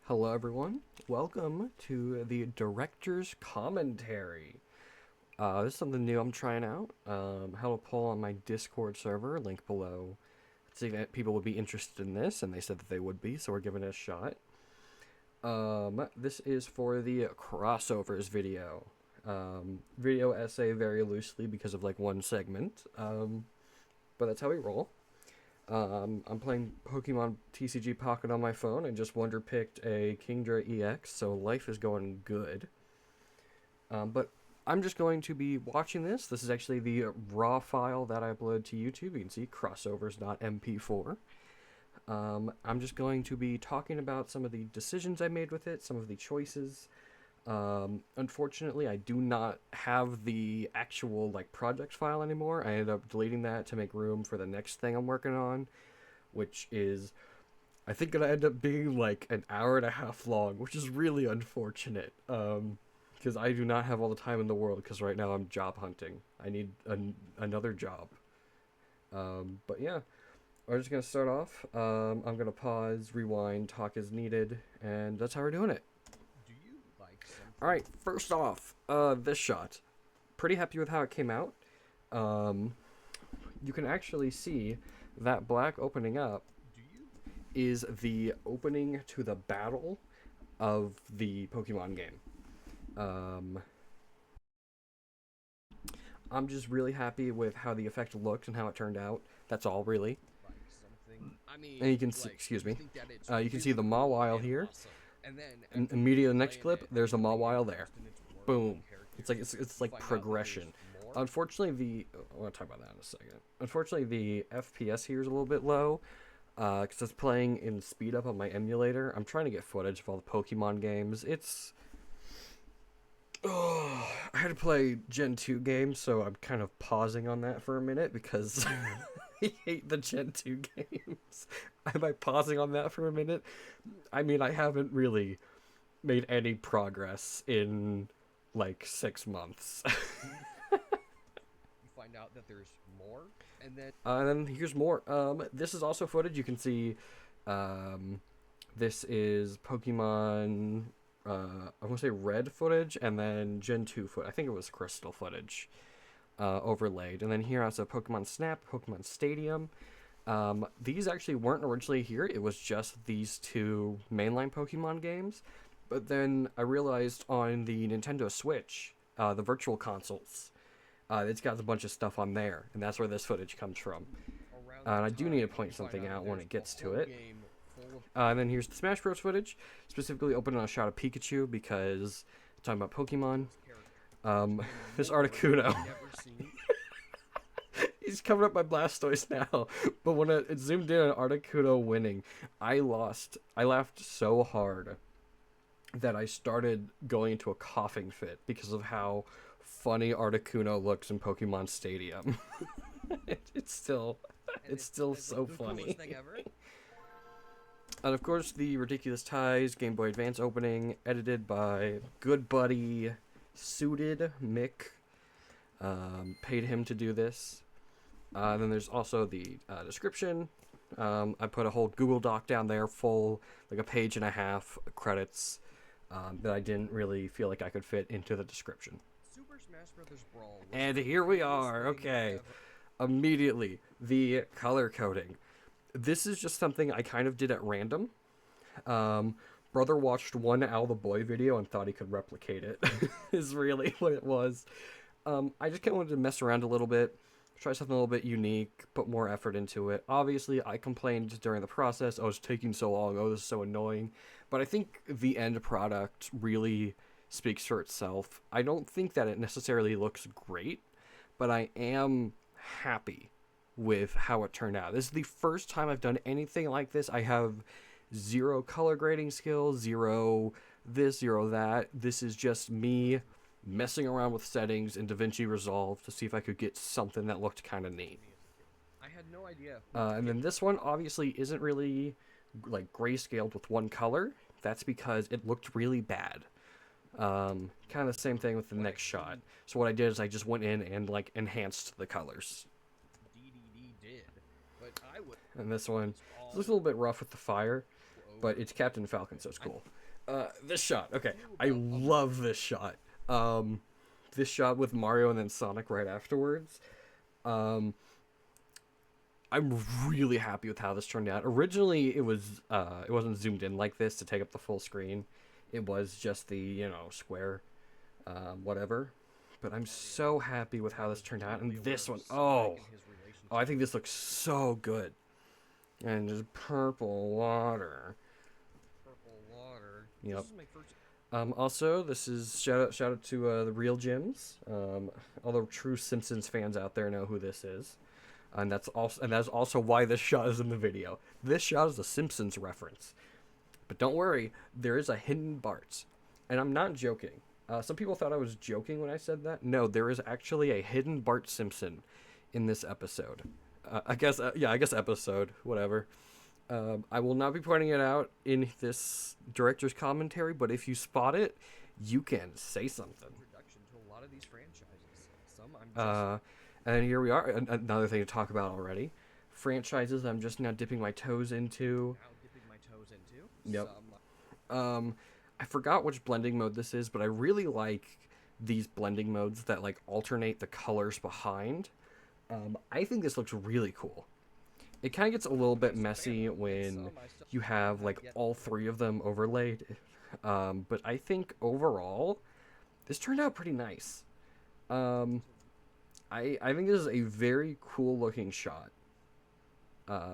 Hello, everyone. Welcome to the director's commentary. This is something new I'm trying out. Held a poll on my Discord server, link below, to see if people would be interested in this, and they said that they would be, so we're giving it a shot. This is for the crossovers video. Video essay very loosely because of like one segment, but that's how we roll. I'm playing Pokemon TCG Pocket on my phone and just Wonder picked a Kingdra EX, so life is going good. But I'm just going to be watching this. This is actually the raw file that I uploaded to YouTube. You can see crossovers.mp4. I'm just going to be talking about some of the decisions I made with it, some of the choices. Unfortunately, I do not have the actual like project file anymore. I ended up deleting that to make room for the next thing I'm working on, which is I think gonna end up being like an hour and a half long, which is really unfortunate. Because I do not have all the time in the world. Because right now I'm job hunting. I need another job. But yeah, we're just gonna start off. I'm gonna pause, rewind, talk as needed, and that's how we're doing it. Alright, first off, this shot. Pretty happy with how it came out. You can actually see that black opening up is the opening to the battle of the Pokemon game. I'm just really happy with how the effect looked and how it turned out. That's all, really. And you can see, excuse me, you can see the Mawile here. And immediately the next clip, there's a Mawile there. Boom. It's like progression. Unfortunately, I want to talk about that in a second. Unfortunately, the FPS here is a little bit low, because it's playing in speed up on my emulator. I'm trying to get footage of all the Pokemon games. I had to play Gen 2 games, so I'm kind of pausing on that for a minute because I hate the Gen 2 games. Am I pausing on that for a minute? I mean, I haven't really made any progress in like 6 months. Find out that there's more, And then here's more. This is also footage. You can see, this is Pokemon. I want to say red footage, and then Gen 2 foot. I think it was Crystal footage, overlaid. And then here also Pokemon Snap, Pokemon Stadium. These actually weren't originally here. It was just these two mainline Pokemon games. But then I realized on the Nintendo Switch, the virtual consoles, it's got a bunch of stuff on there, and that's where this footage comes from. And I do need to point something out when it gets to it. And then here's the Smash Bros. Footage, specifically opening on a shot of Pikachu because I'm talking about Pokemon. This Articuno. He's covered up by Blastoise now, but when it zoomed in on Articuno winning, I laughed so hard that I started going into a coughing fit because of how funny Articuno looks in Pokemon Stadium. it's still so funny. And of course, the Ridiculous Ties Game Boy Advance opening, edited by good buddy Suited Mick. Paid him to do this. Then there's also the description. I put a whole Google Doc down there, full, like a page and a half credits that I didn't really feel like I could fit into the description. And here we are. Okay. Immediately, the color coding. This is just something I kind of did at random. Brother watched one Al the Boy video and thought he could replicate it. Is really what it was. I just kind of wanted to mess around a little bit, try something a little bit unique, put more effort into it. Obviously, I complained during the process, oh, it's taking so long, oh, this is so annoying. But I think the end product really speaks for itself. I don't think that it necessarily looks great, but I am happy with how it turned out. This is the first time I've done anything like this. I have zero color grading skills, zero this, zero that. This is just me messing around with settings in DaVinci Resolve to see if I could get something that looked kind of neat. I had no idea. And then this one obviously isn't really like grayscaled with one color. That's because it looked really bad. Kind of the same thing with the next shot. So what I did is I just went in and like enhanced the colors. DDD did, but I would. And this one looks a little bit rough with the fire. but it's Captain Falcon, so it's cool. This shot, okay, I love this shot. This shot with Mario and then Sonic right afterwards. I'm really happy with how this turned out. Originally, it wasn't zoomed in like this to take up the full screen. It was just the square, whatever. But I'm so happy with how this turned out. And this one, I think this looks so good. And just purple water. Purple water. Yep. This is my first. Also, this is shout out to the Real Gyms. All the true Simpsons fans out there know who this is, and that's also why this shot is in the video. This shot is a Simpsons reference, but don't worry, there is a hidden Bart, and I'm not joking. Some people thought I was joking when I said that. No, there is actually a hidden Bart Simpson in this episode. I guess episode, whatever. I will not be pointing it out in this director's commentary, but if you spot it, you can say something. Introduction to a lot of these franchises. Some I'm just. And here we are, another thing to talk about already. Franchises I'm just now dipping my toes into. Now dipping my toes into. Yep. Some, I forgot which blending mode this is, but I really like these blending modes that like alternate the colors behind. I think this looks really cool. It kind of gets a little bit messy when you have like all three of them overlaid, but I think overall this turned out pretty nice. I think this is a very cool looking shot,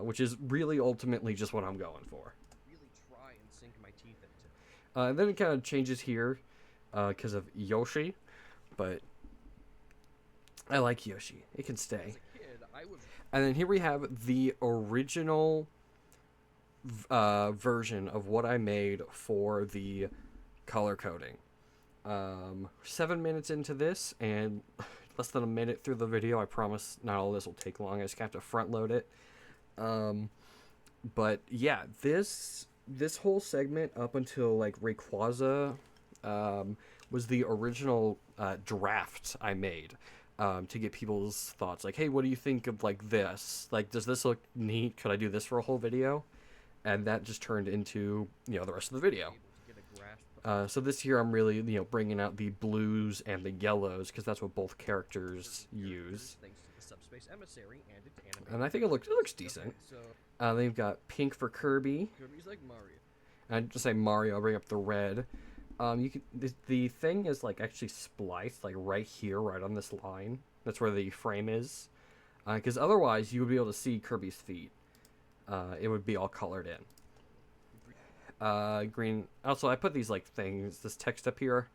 which is really ultimately just what I'm going for. really try and sink my teeth into. And then it kind of changes here because of Yoshi, but I like Yoshi. It can stay. As a kid, I was. And then here we have the original version of what I made for the color coding. 7 minutes into this, and less than a minute through the video. I promise not all this will take long. I just have to front load it. But yeah, this whole segment up until like Rayquaza was the original draft I made. To get people's thoughts, like, hey, what do you think of like this? Like, does this look neat? Could I do this for a whole video? And that just turned into the rest of the video. Able to get a grasp So this year I'm really bringing out the blues and the yellows because that's what both characters use. Thanks to the Subspace Emissary and its animated. And I think it looks decent. So Then you've got pink for Kirby. Kirby's like Mario. And I'd just say Mario. I'll bring up the red. You can the thing is like actually spliced like right here, right on this line. That's where the frame is, because otherwise you would be able to see Kirby's feet. It would be all colored in. Green. Also, I put these like things, this text up here,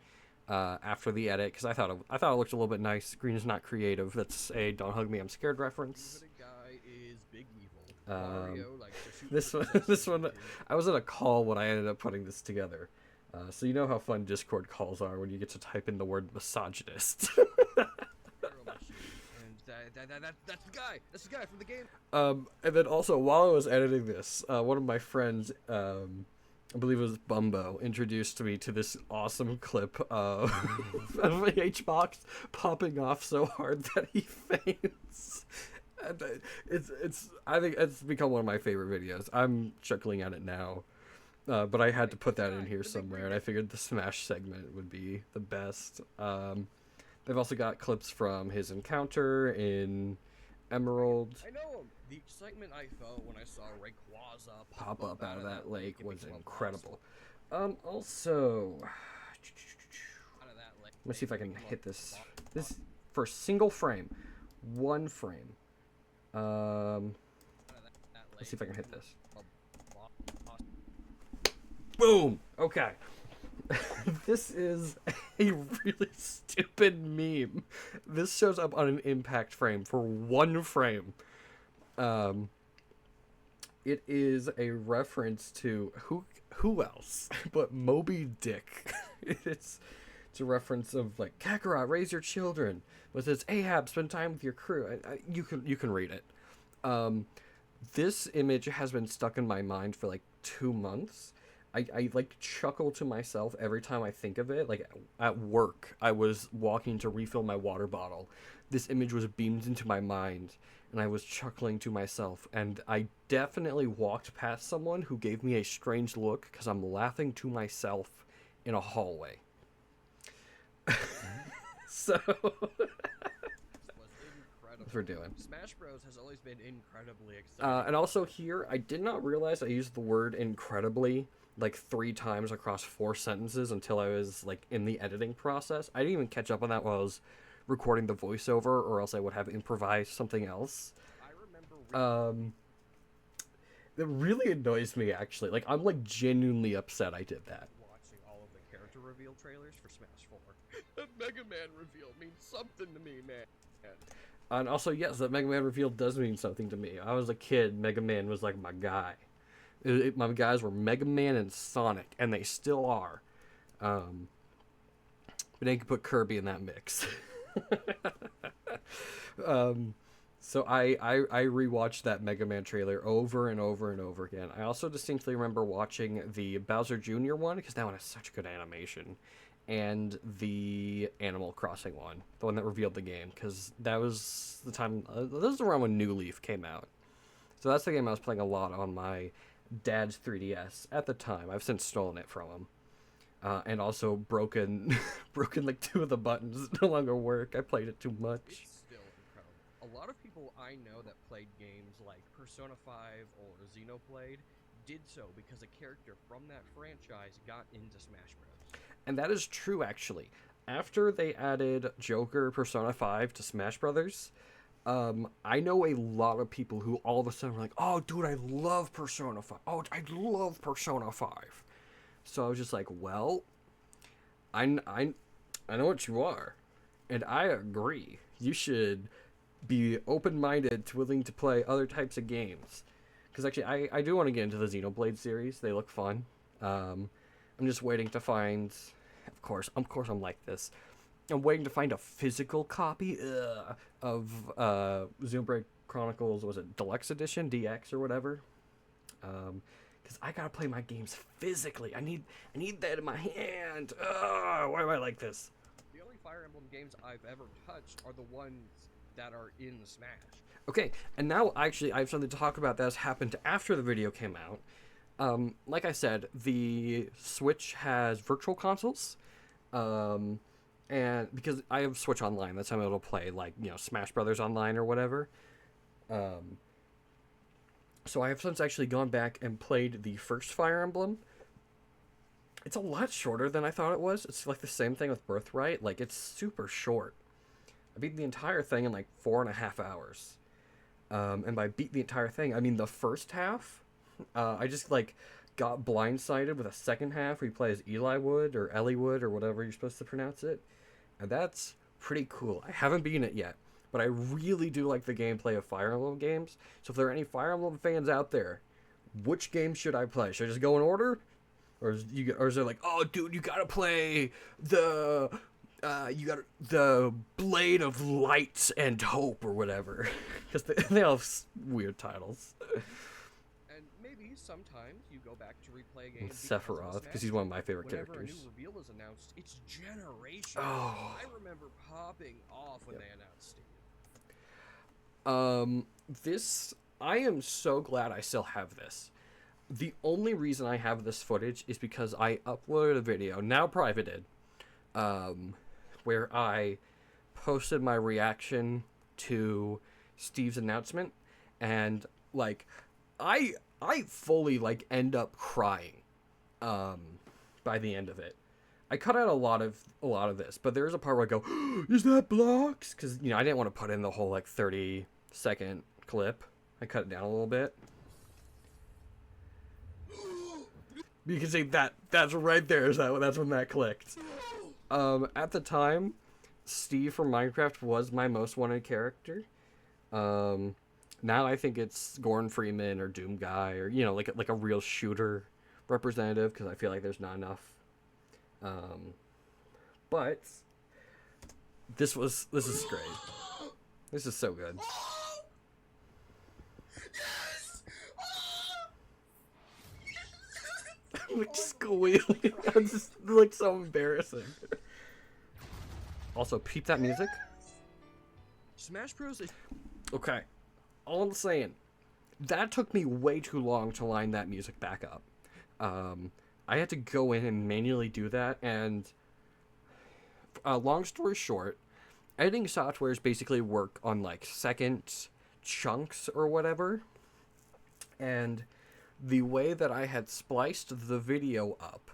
after the edit because I thought it looked a little bit nice. Green is not creative. That's a "Don't hug me, I'm scared" reference. The guy is big evil. Mario likes to shoot This one, princesses this one. and- I was at a call when I ended up putting this together. So you know how fun Discord calls are when you get to type in the word misogynist. Arrow machine. And that's the guy. That's the guy from the game. And then also while I was editing this, one of my friends, I believe it was Bumbo, introduced me to this awesome clip of H-Box popping off so hard that he faints. And I think it's become one of my favorite videos. I'm chuckling at it now. But I had to put that in here somewhere, and I figured the Smash segment would be the best. They've also got clips from his encounter in Emerald. I know him. The excitement I felt when I saw Rayquaza Pop up out of that lake and was become incredible. Also, Out of that lake. let me see if I can hit this. This for a single frame, one frame. Out of that Let's see if I can hit this. lake. Boom! Okay. This is a really stupid meme. This shows up on an impact frame for one frame. It is a reference to who else but Moby Dick. It's a reference of like Kakarot, raise your children. But it says Ahab, spend time with your crew. You can read it. This image has been stuck in my mind for like 2 months. I like chuckle to myself every time I think of it. Like at work, I was walking to refill my water bottle. This image was beamed into my mind, and I was chuckling to myself, and I definitely walked past someone who gave me a strange look because I'm laughing to myself in a hallway. So Was incredible. that's what we're doing. Smash Bros has always been incredibly exciting. And also here, I did not realize I used the word incredibly like 3 times across 4 sentences until I was like in the editing process. I didn't even catch up on that while I was recording the voiceover, or else I would have improvised something else. I remember It really annoys me actually. Like I'm like genuinely upset I did that. watching all of the character reveal trailers for Smash 4. The Mega Man reveal means something to me, man. And also, yes, that Mega Man reveal does mean something to me. I was a kid, Mega Man was like my guy. My guys were Mega Man and Sonic, and they still are. But then you can put Kirby in that mix. So I rewatched that Mega Man trailer over and over and over again. I also distinctly remember watching the Bowser Jr. one, because that one has such good animation. And the Animal Crossing one, the one that revealed the game, because that was the time, that was around when New Leaf came out. So that's the game I was playing a lot on my dad's 3DS at the time. I've since stolen it from him. And also broken like 2 of the buttons no longer work. I played it too much. It's still incredible. A lot of people I know that played games like Persona 5 or Xenoblade did so because a character from that franchise got into Smash Bros. And that is true, actually. After they added Joker Persona 5 to Smash Brothers, I know a lot of people who all of a sudden were like, oh, dude, I love Persona 5. Oh, I love Persona 5. So I was just like, well, I know what you are. And I agree. You should be open-minded to willing to play other types of games. Because actually, I do want to get into the Xenoblade series. They look fun. I'm just waiting to find... Of course, I'm like this. I'm waiting to find a physical copy of Xenoblade Chronicles, was it Deluxe Edition, DX or whatever? Because I gotta play my games physically. I need that in my hand. Why do I like this? The only Fire Emblem games I've ever touched are the ones that are in Smash. Okay, and now actually I have something to talk about that has happened after the video came out. Like I said, the Switch has virtual consoles, and because I have Switch Online, that's how I'm able to play, like, you know, Smash Brothers Online or whatever. So I have since actually gone back and played the first Fire Emblem. It's a lot shorter than I thought it was. It's like the same thing with Birthright. Like, it's super short. I beat the entire thing in like 4.5 hours. And by beat the entire thing, I mean the first half. I just like got blindsided with a second half where you play as Eli Wood or Ellie Wood or whatever you're supposed to pronounce it. And that's pretty cool. I haven't beaten it yet, but I really do like the gameplay of Fire Emblem games. So if there are any Fire Emblem fans out there, which game should I play? Should I just go in order? Or is it like, oh dude, you gotta play the Blade of Light and Hope or whatever, because they all have weird titles. And maybe sometimes you go back to replay a game. Sephiroth, because he's one of my favorite characters. Whenever a new reveal is announced, it's generations. Oh. I remember popping off when they announced it. I am so glad I still have this. The only reason I have this footage is because I uploaded a video, now privated, where I posted my reaction to Steve's announcement, and like I fully like end up crying by the end of it. I cut out a lot of this, but there's a part where I go, is that blocks? Because, you know, I didn't want to put in the whole like 30-second clip. I cut it down a little bit. You can see that's right there. That's when that clicked. At the time, Steve from Minecraft was my most wanted character. Now I think it's Gordon Freeman or Doom Guy, or, you know, like a real shooter representative, because I feel like there's not enough. But this is great. This is so good. I'm like squealing. It's just like so embarrassing. Also, peep that music. Smash Bros. is Okay. all I'm saying, that took me way too long to line that music back up. I had to go in and manually do that, and long story short, editing softwares basically work on like second chunks or whatever, and the way that I had spliced the video up,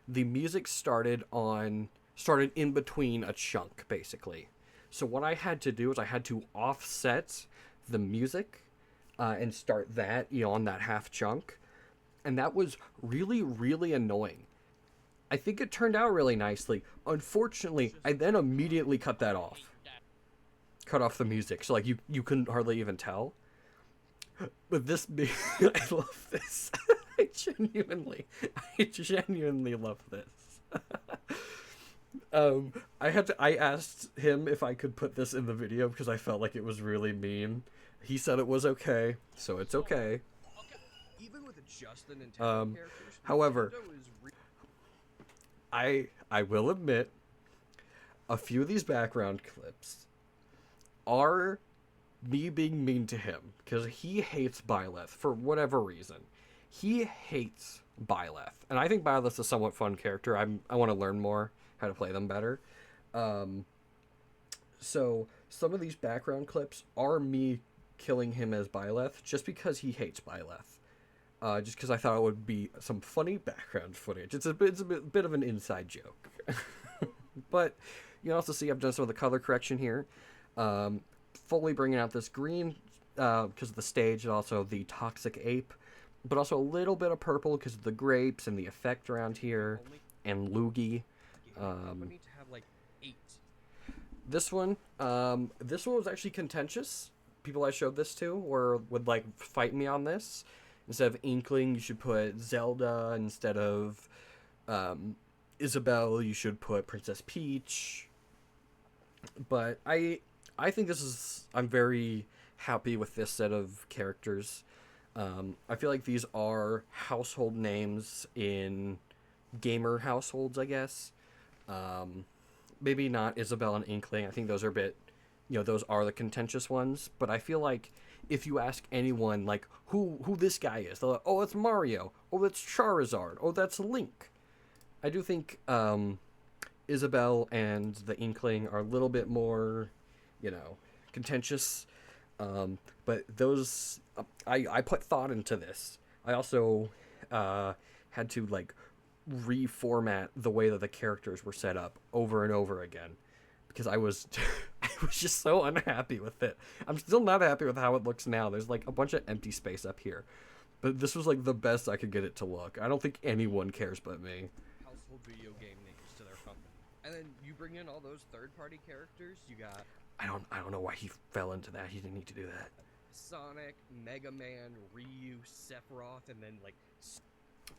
the music started in between a chunk basically. So what I had to do is I had to offset the music and start that on that half chunk, and that was really, really annoying. I think it turned out really nicely. Unfortunately, I then immediately cut that off. Cut off the music, so like you couldn't hardly even tell. But this, I love this. I genuinely love this. I asked him if I could put this in the video because I felt like it was really mean. He said it was okay, so it's okay. Even with just the Nintendo characters, however, Nintendo is I will admit, a few of these background clips are me being mean to him because he hates Byleth for whatever reason. He hates Byleth, and I think Byleth is a somewhat fun character. I want to learn more how to play them better. So some of these background clips are me killing him as Byleth just because he hates Byleth. Just because I thought it would be some funny background footage. It's a bit of an inside joke. But you can also see I've done some of the color correction here. Fully bringing out this green because of the stage and also the toxic ape. But also a little bit of purple because of the grapes and the effect around here. And Loogie. we need to have like 8. This one was actually contentious. People I showed this to would like fight me on this. Instead of Inkling, you should put Zelda. Instead of Isabelle, you should put Princess Peach. But I think I'm very happy with this set of characters. I feel like these are household names in gamer households, I guess. Maybe not Isabelle and Inkling. I think those are a bit, those are the contentious ones. But I feel like if you ask anyone, like, who this guy is, they're like, oh, that's Mario. Oh, that's Charizard. Oh, that's Link. I do think Isabelle and the Inkling are a little bit more, contentious. But those, I put thought into this. I also had to, like, reformat the way that the characters were set up over and over again. Because I was just so unhappy with it. I'm still not happy with how it looks now. There's like a bunch of empty space up here. But this was like the best I could get it to look. I don't think anyone cares but me. Household video game names to their company. And then you bring in all those third-party characters. You got I don't know why he fell into that. He didn't need to do that. Sonic, Mega Man, Ryu, Sephiroth, and then like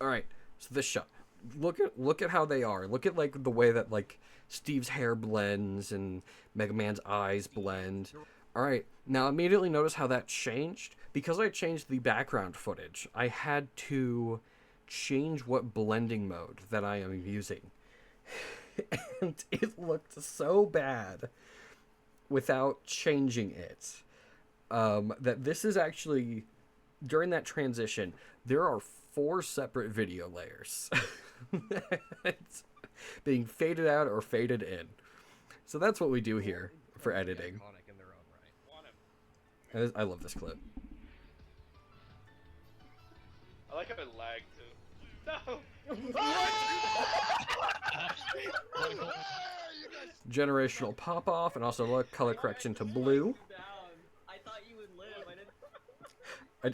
Alright, so this shot. Look at how they are. Look at like the way that like Steve's hair blends and Mega Man's eyes blend. Alright, now immediately notice how that changed. Because I changed the background footage, I had to change what blending mode that I am using. And it looked so bad without changing it. That this is actually, during that transition, there are 4 separate video layers. It's being faded out or faded in. So that's what we do here for editing. iconic in their own right. I love this clip. I like how it lagged too. No! Generational pop off and also look color correction to blue. I thought you would live.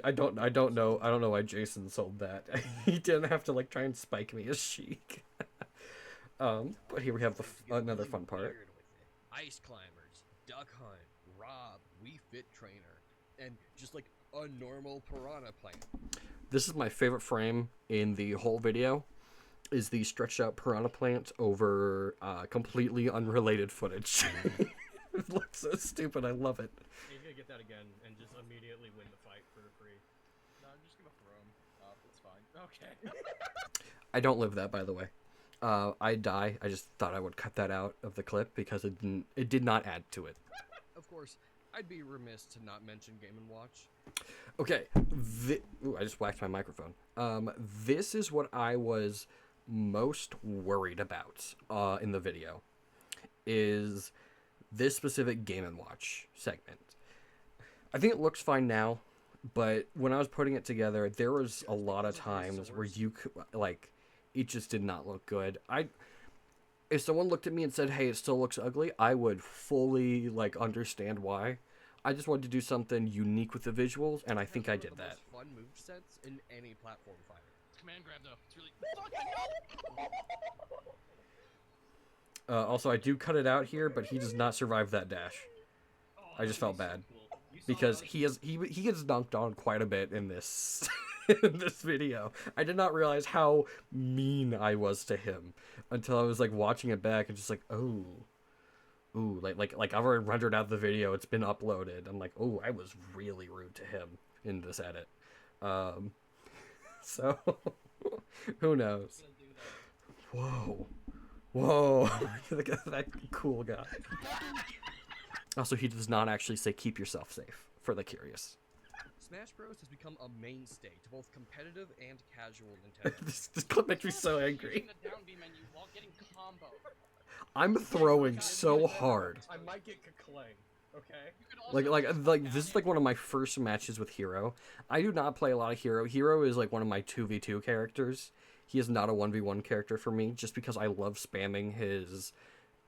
I didn't. I don't know why Jason sold that. He didn't have to like try and spike me as Sheik. But here we have another fun part. Ice climbers, duck hunt, Rob, Wii Fit trainer, and just like a normal piranha plant. This is my favorite frame in the whole video. Is the stretched out piranha plant over completely unrelated footage. It looks so stupid. I love it. He's gonna get that again and just immediately win the fight for free. No, I'm just gonna throw him up. It's fine. Okay. I don't live that, by the way. I die. I just thought I would cut that out of the clip because it did not add to it. Of course, I'd be remiss to not mention Game & Watch. Okay, ooh, I just whacked my microphone. This is what I was most worried about in the video, is this specific Game & Watch segment. I think it looks fine now, but when I was putting it together, there was a lot of times where you could, like, it just did not look good. If someone looked at me and said, hey, it still looks ugly, I would fully, like, understand why. I just wanted to do something unique with the visuals, and I think I did that. Fun movesets in any platform fighter. Command grab though. It's really Also, I do cut it out here, but he does not survive that dash. I just felt bad. Because he gets dunked on quite a bit in this in this video. I did not realize how mean I was to him until I was like watching it back and just like, oh, ooh, like I've already rendered out the video. It's been uploaded. I'm like, oh, I was really rude to him in this edit. So who knows? Whoa, that cool guy. Also, he does not actually say keep yourself safe, for the curious. Smash Bros. Has become a mainstay to both competitive and casual Nintendo. this clip makes me so angry. using the down B menu while getting combo. I'm throwing so hard. I might get Kaklang, okay? You could also Like this is like one of my first matches with Hero. I do not play a lot of Hero. Hero is like one of my 2v2 characters. He is not a 1v1 character for me, just because I love spamming his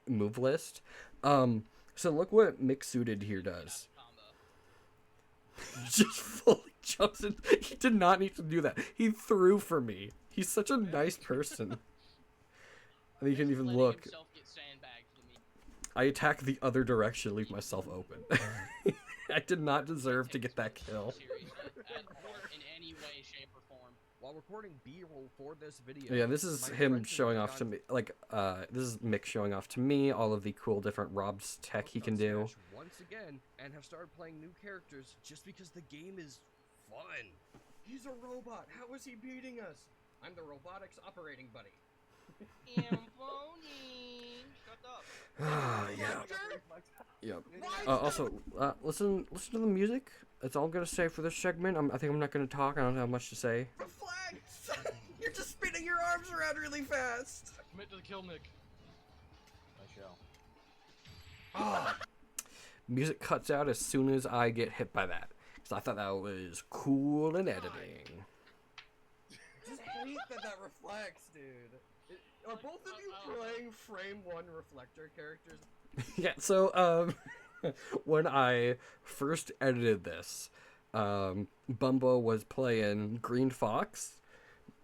move list. So look what Mick Suited here does. combo. He just fully jumps in. He did not need to do that. He threw for me. He's such a nice person. And you can even Letting look. himself get sandbagged to me. I attack the other direction, leave myself open. I did not deserve to get that kill. Seriously, or in any way, shape, or form. While recording B-roll for this video, Yeah, this is my him friends showing and off to I me. Like, this is Mick showing off to me all of the cool different Rob's tech he can do. Smash once again and have started playing new characters just because the game is fun. He's a robot. How is he beating us? I'm the robotics operating buddy. Shut up. Yeah. Yep. Also, listen to the music. That's all I'm gonna say for this segment. I think I'm not gonna talk. I don't have much to say. Reflect! You're just spinning your arms around really fast. Commit to the kill, Nick. I shall. Music cuts out as soon as I get hit by that, because I thought that was cool in editing. Just hate that reflects, dude. Are both of you playing Frame 1 Reflector characters? Yeah. So when I first edited this, Bumbo was playing Green Fox.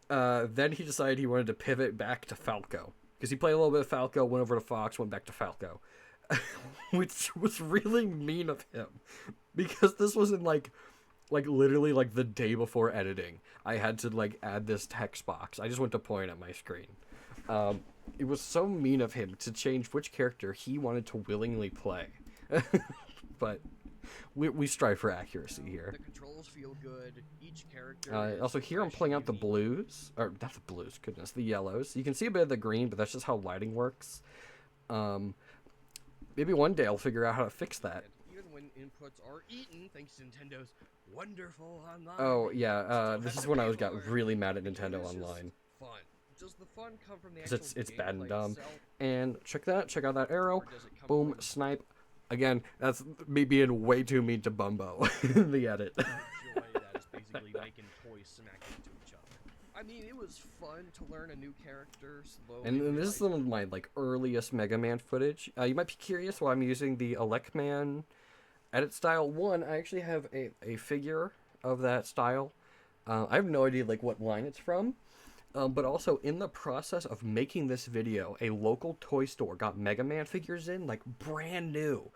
Then he decided he wanted to pivot back to Falco, because he played a little bit of Falco, went over to Fox, went back to Falco, which was really mean of him, because this was in like literally like the day before editing. I had to like add this text box. I just went to point at my screen. It was so mean of him to change which character he wanted to willingly play. But we strive for accuracy here. The controls feel good. Each character. is Also, here I'm fresh pulling and out the unique. blues, or not the blues, goodness, the yellows. You can see a bit of the green, but that's just how lighting works. Maybe one day I'll figure out how to fix that. Even when inputs are eaten, thanks to Nintendo's wonderful online. Oh yeah, this is when I got really mad at The game Nintendo is just Online. Fun. Does the fun come from the 'Cause actual it's bad and gameplay dumb. itself, And check out that arrow. or does it come Boom, from snipe. Again, that's me being way too mean to Bumbo in the edit. the joy that is basically making toys smack into each other? I mean, it was fun to learn a new character slowly. And this is realize- some of my like earliest Mega Man footage. You might be curious why I'm using the Elecman edit style. One, I actually have a figure of that style. I have no idea like what line it's from. But also in the process of making this video, a local toy store got Mega Man figures in, like brand new,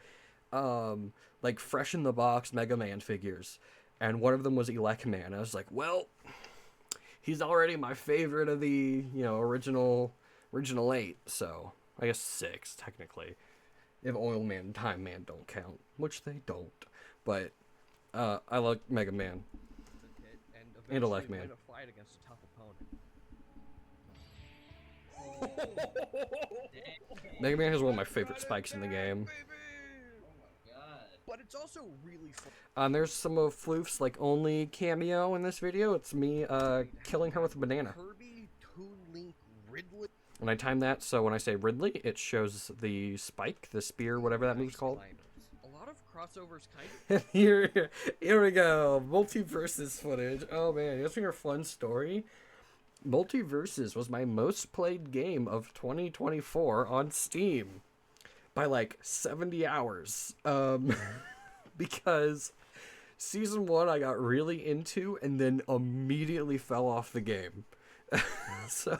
like fresh in the box Mega Man figures, and one of them was Elecman. I was like, well, he's already my favorite of the original 8, so I guess 6 technically, if Oil Man and Time Man don't count, which they don't. But I like Mega Man. hit and And eventually Elecman. win a fight against a tough opponent. Mega Man has one of my favorite spikes in the game. God. But it's also really fun. There's some of Floof's like only cameo in this video. It's me killing her with a banana. Kirby, Toon Link, Ridley. And I time that so when I say Ridley, it shows the spike, the spear, whatever that move's called. A lot of crossovers kind of. Here we go. Multiverses footage. Oh man, you guys want a fun story? Multiverses was my most played game of 2024 on Steam by like 70 hours. Because season 1 I got really into and then immediately fell off the game. So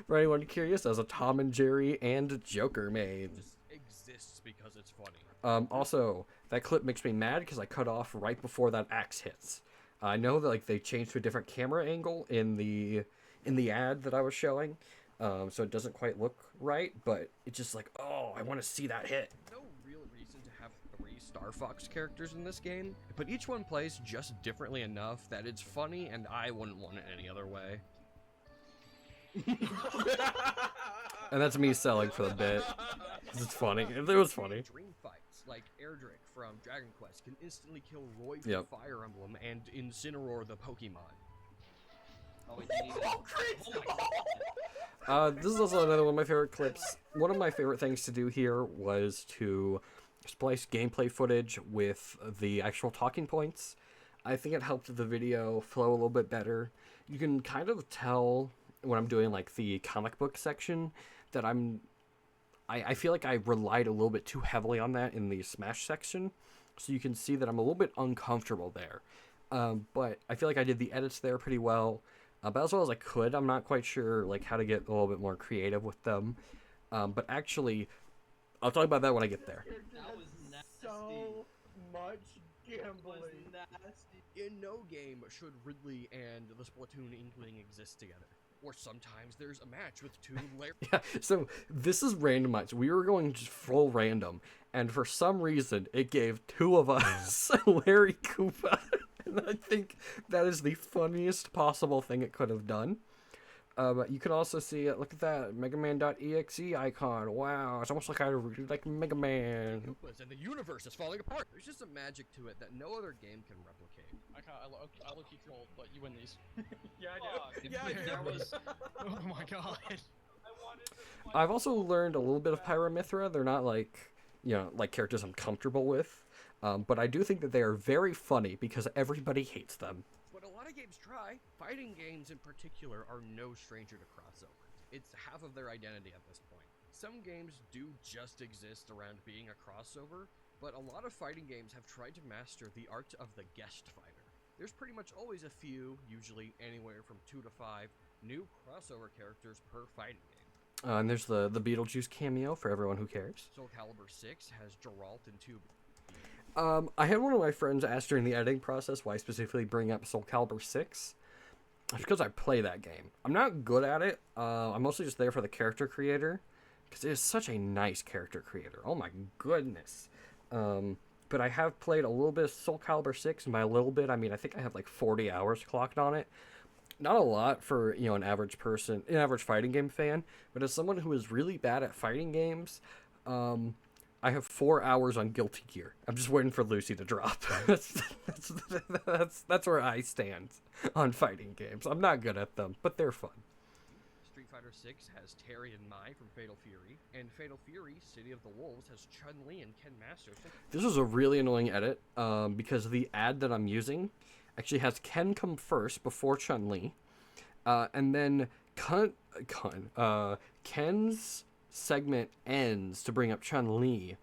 for anyone curious, I was a Tom and Jerry and Joker main. Just exists because it's funny. Also, that clip makes me mad because I cut off right before that axe hits. I know that like they changed to a different camera angle in the ad that I was showing, so it doesn't quite look right. But it's just like, oh, I want to see that hit. No real reason to have 3 Star Fox characters in this game, but each one plays just differently enough that it's funny, and I wouldn't want it any other way. And that's me selling for the bit. 'Cause it's funny. It was funny. Dream fights, like Erdrick from Dragon Quest, can instantly kill Roy from Yep. Fire Emblem and Incineroar the Pokemon. Oh, we didn't even. Oh my god. This is also another one of my favorite clips. One of my favorite things to do here was to splice gameplay footage with the actual talking points. I think it helped the video flow a little bit better. You can kind of tell when I'm doing like the comic book section that I feel like I relied a little bit too heavily on that in the Smash section. So you can see that I'm a little bit uncomfortable there. But I feel like I did the edits there pretty well. About as well as I could. I'm not quite sure like how to get a little bit more creative with them. But actually, I'll talk about that when I get there. That was nasty. So much That was gambling. nasty. In no game should Ridley and the Splatoon Inkling exist together. Or sometimes there's a match with 2 Larry. Yeah, so this is randomized. We were going just full random, and for some reason, it gave 2 of us Larry Koopa. And I think that is the funniest possible thing it could have done. But you can also see it. Look at that Mega Man.exe icon. Wow, it's almost like I really like Mega Man. Koopas and the universe is falling apart. There's just a magic to it that no other game can replicate. I look you trolled, but you win these. Yeah, I do. If- if there was. Oh my god. I've also learned a little bit of Pyramithra. They're not like, like characters I'm comfortable with. But I do think that they are very funny because everybody hates them. But a lot of games try. Fighting games in particular are no stranger to crossovers. It's half of their identity at this point. Some games do just exist around being a crossover, but a lot of fighting games have tried to master the art of the guest fighter. There's pretty much always a few, usually anywhere from 2 to 5, new crossover characters per fighting game. And there's the Beetlejuice cameo for everyone who cares. Soul Calibur 6 has Geralt and 2. I had one of my friends ask during the editing process why I specifically bring up Soul Calibur 6. It's because I play that game. I'm not good at it. I'm mostly just there for the character creator. Because it is such a nice character creator. Oh my goodness. But I have played a little bit of Soul Calibur 6. And by a little bit, I mean I think I have like 40 hours clocked on it. Not a lot for, an average person, an average fighting game fan. But as someone who is really bad at fighting games, I have 4 hours on Guilty Gear. I'm just waiting for Lucy to drop. that's where I stand on fighting games. I'm not good at them, but they're fun. Street Fighter 6 has Terry and Mai from Fatal Fury, and Fatal Fury City of the Wolves has Chun-Li and Ken Masters. This is a really annoying edit because the ad that I'm using actually has Ken come first before Chun-Li, and then Ken's segment ends to bring up Chun-Li,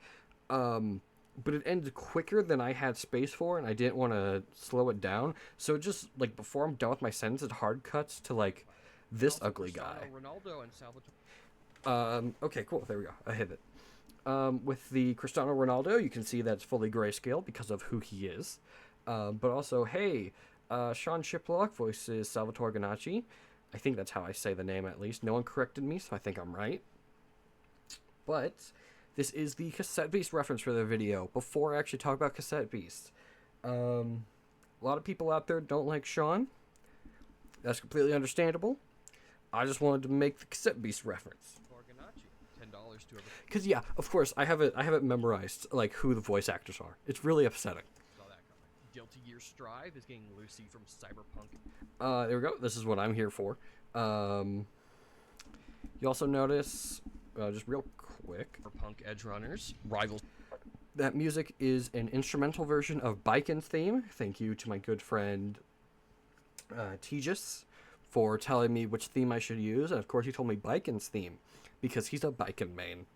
but it ended quicker than I had space for, and I didn't want to slow it down, so it just, like, before I'm done with my sentence, it hard cuts to, like, this Also ugly Cristiano guy. Ronaldo and Salvatore. Okay, cool, there we go, I hit it. With the Cristiano Ronaldo, you can see that's fully grayscale because of who he is, but also, hey, Sean Shiplock voices Salvatore Ganacci. I think that's how I say the name, at least. No one corrected me, so I think I'm right. But this is the Cassette Beast reference for the video. Before I actually talk about Cassette Beast, a lot of people out there don't like Sean. That's completely understandable. I just wanted to make the Cassette Beast reference. Ganacci. $10 to ever Because yeah, of course, I have it memorized, like who the voice actors are. It's really upsetting. saw that coming. Guilty Gear Strive is getting Lucy from Cyberpunk. There we go. This is what I'm here for. You also notice, just real quick, Cyberpunk Edge Runners, Rivals. that music is an instrumental version of Biken's theme. Thank you to my good friend Tejas for telling me which theme I should use. And of course, he told me Biken's theme because he's a Biken main.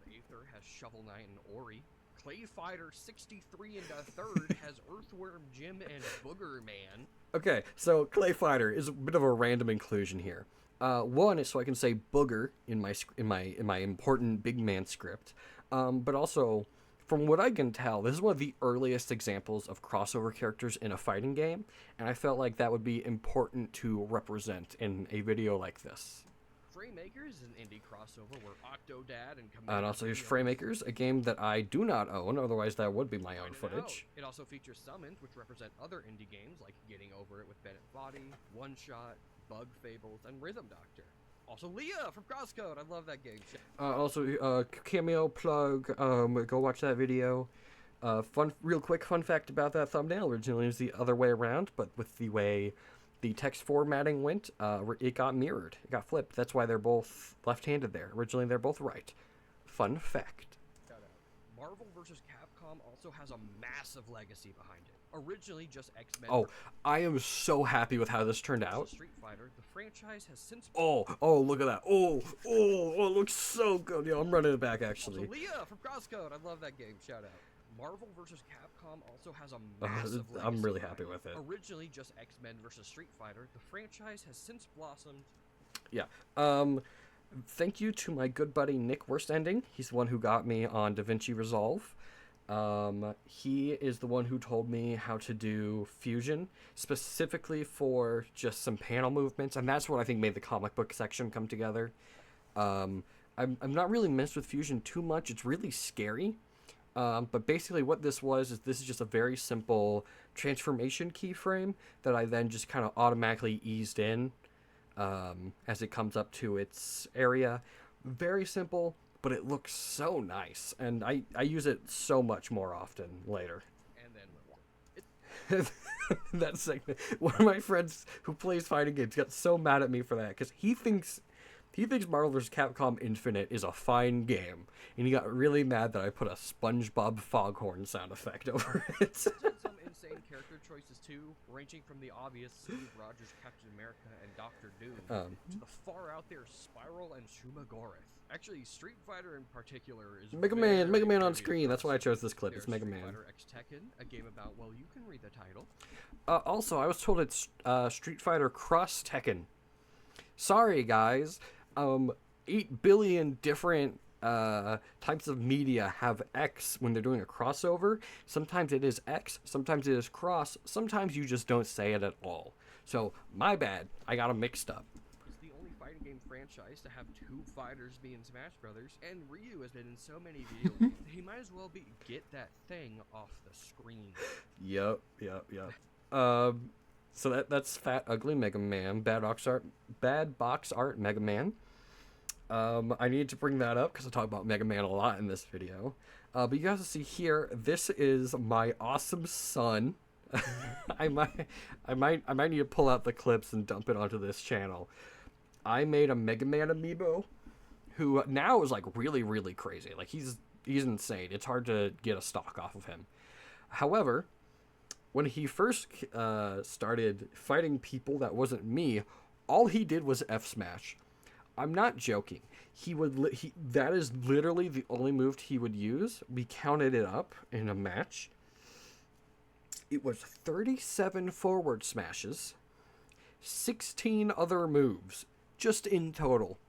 The Aether has Shovel Knight and Ori. Clay Fighter 63 and a third has Earthworm Jim and Booger Man. Okay, so Clay Fighter is a bit of a random inclusion here. One is so I can say booger in my important big man script, but also, from what I can tell, this is one of the earliest examples of crossover characters in a fighting game, and I felt like that would be important to represent in a video like this. Fraymakers is an indie crossover where Octodad and Commander And also here's Video- Fraymakers, a game that I do not own, otherwise that would be my own Started out. footage. It also features summons, which represent other indie games like Getting Over It with Bennett Body, One Shot, Bug Fables, and Rhythm Doctor. Also Leah from Crosscode. I love that game. Also, cameo plug, go watch that video. Real quick fun fact about that thumbnail, originally it was the other way around, but with the way the text formatting went, it got mirrored, it got flipped. That's why they're both left-handed there. Originally they're both right. Fun fact. Shout out. Marvel vs. Capcom also has a massive legacy behind it. Originally just X-Men Oh, I am so happy with how this turned out. versus Street Fighter, the franchise has since Oh, look at that. Oh, it looks so good. Yeah, I'm running it back, actually. Also Leah from Crosscode. I love that game. Shout out. Marvel vs. Capcom also has a massive legacy. I'm really behind happy with it. Originally just X-Men versus Street Fighter, the franchise has since blossomed. Yeah. Thank you to my good buddy Nick Worstending. He's the one who got me on DaVinci Resolve. He is the one who told me how to do fusion, specifically for just some panel movements, and that's what I think made the comic book section come together. I'm not really messed with fusion too much. It's really scary. But basically what this is just a very simple transformation keyframe that I then just kind of automatically eased in as it comes up to its area. Very simple, but it looks so nice, and I use it so much more often later. And then That segment, one of my friends who plays fighting games got so mad at me for that because he thinks Marvel vs. Capcom Infinite is a fine game, and he got really mad that I put a SpongeBob foghorn sound effect over it. some insane character choices too, ranging from the obvious Steve Rogers Captain America and Doctor Doom to the far out there Spiral and Shumagorath. Actually, Street Fighter in particular is Mega Man on very screen. That's why I chose this clip. There's It's Mega Street Man. Fighter X Tekken, a game about, well, you can read the title. Also, I was told it's Street Fighter Cross Tekken. Sorry, guys. 8 billion different types of media have X when they're doing a crossover. Sometimes it is X, sometimes it is cross, sometimes you just don't say it at all. So, my bad. I got them mixed up. It's the only fighting game franchise to have two fighters be in Smash Brothers, and Ryu has been in so many video games. He might as well get that thing off the screen. Yep. So that's Fat Ugly Mega Man, Bad Box Art Mega Man. I need to bring that up because I talk about Mega Man a lot in this video. But you guys see here, this is my awesome son. I might need to pull out the clips and dump it onto this channel. I made a Mega Man amiibo, who now is like really, really crazy. Like he's insane. It's hard to get a stock off of him. However, when he first started fighting people that wasn't me, all he did was F smash. I'm not joking. That is literally the only move he would use. We counted it up in a match. It was 37 forward smashes, 16 other moves, just in total.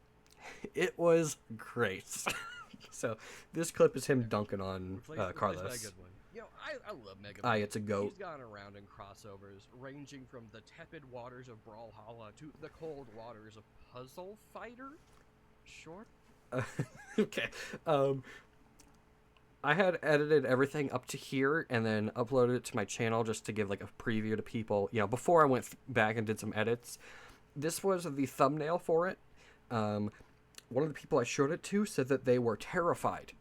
It was great. So this clip is him dunking on Replace by a Carlos. good one. You know, I love Mega Man. It's a goat. He's gone around in crossovers, ranging from the tepid waters of Brawlhalla to the cold waters of Puzzle Fighter. Short. Okay. I had edited everything up to here and then uploaded it to my channel just to give like a preview to people, before I went back and did some edits. This was the thumbnail for it. one of the people I showed it to said that they were terrified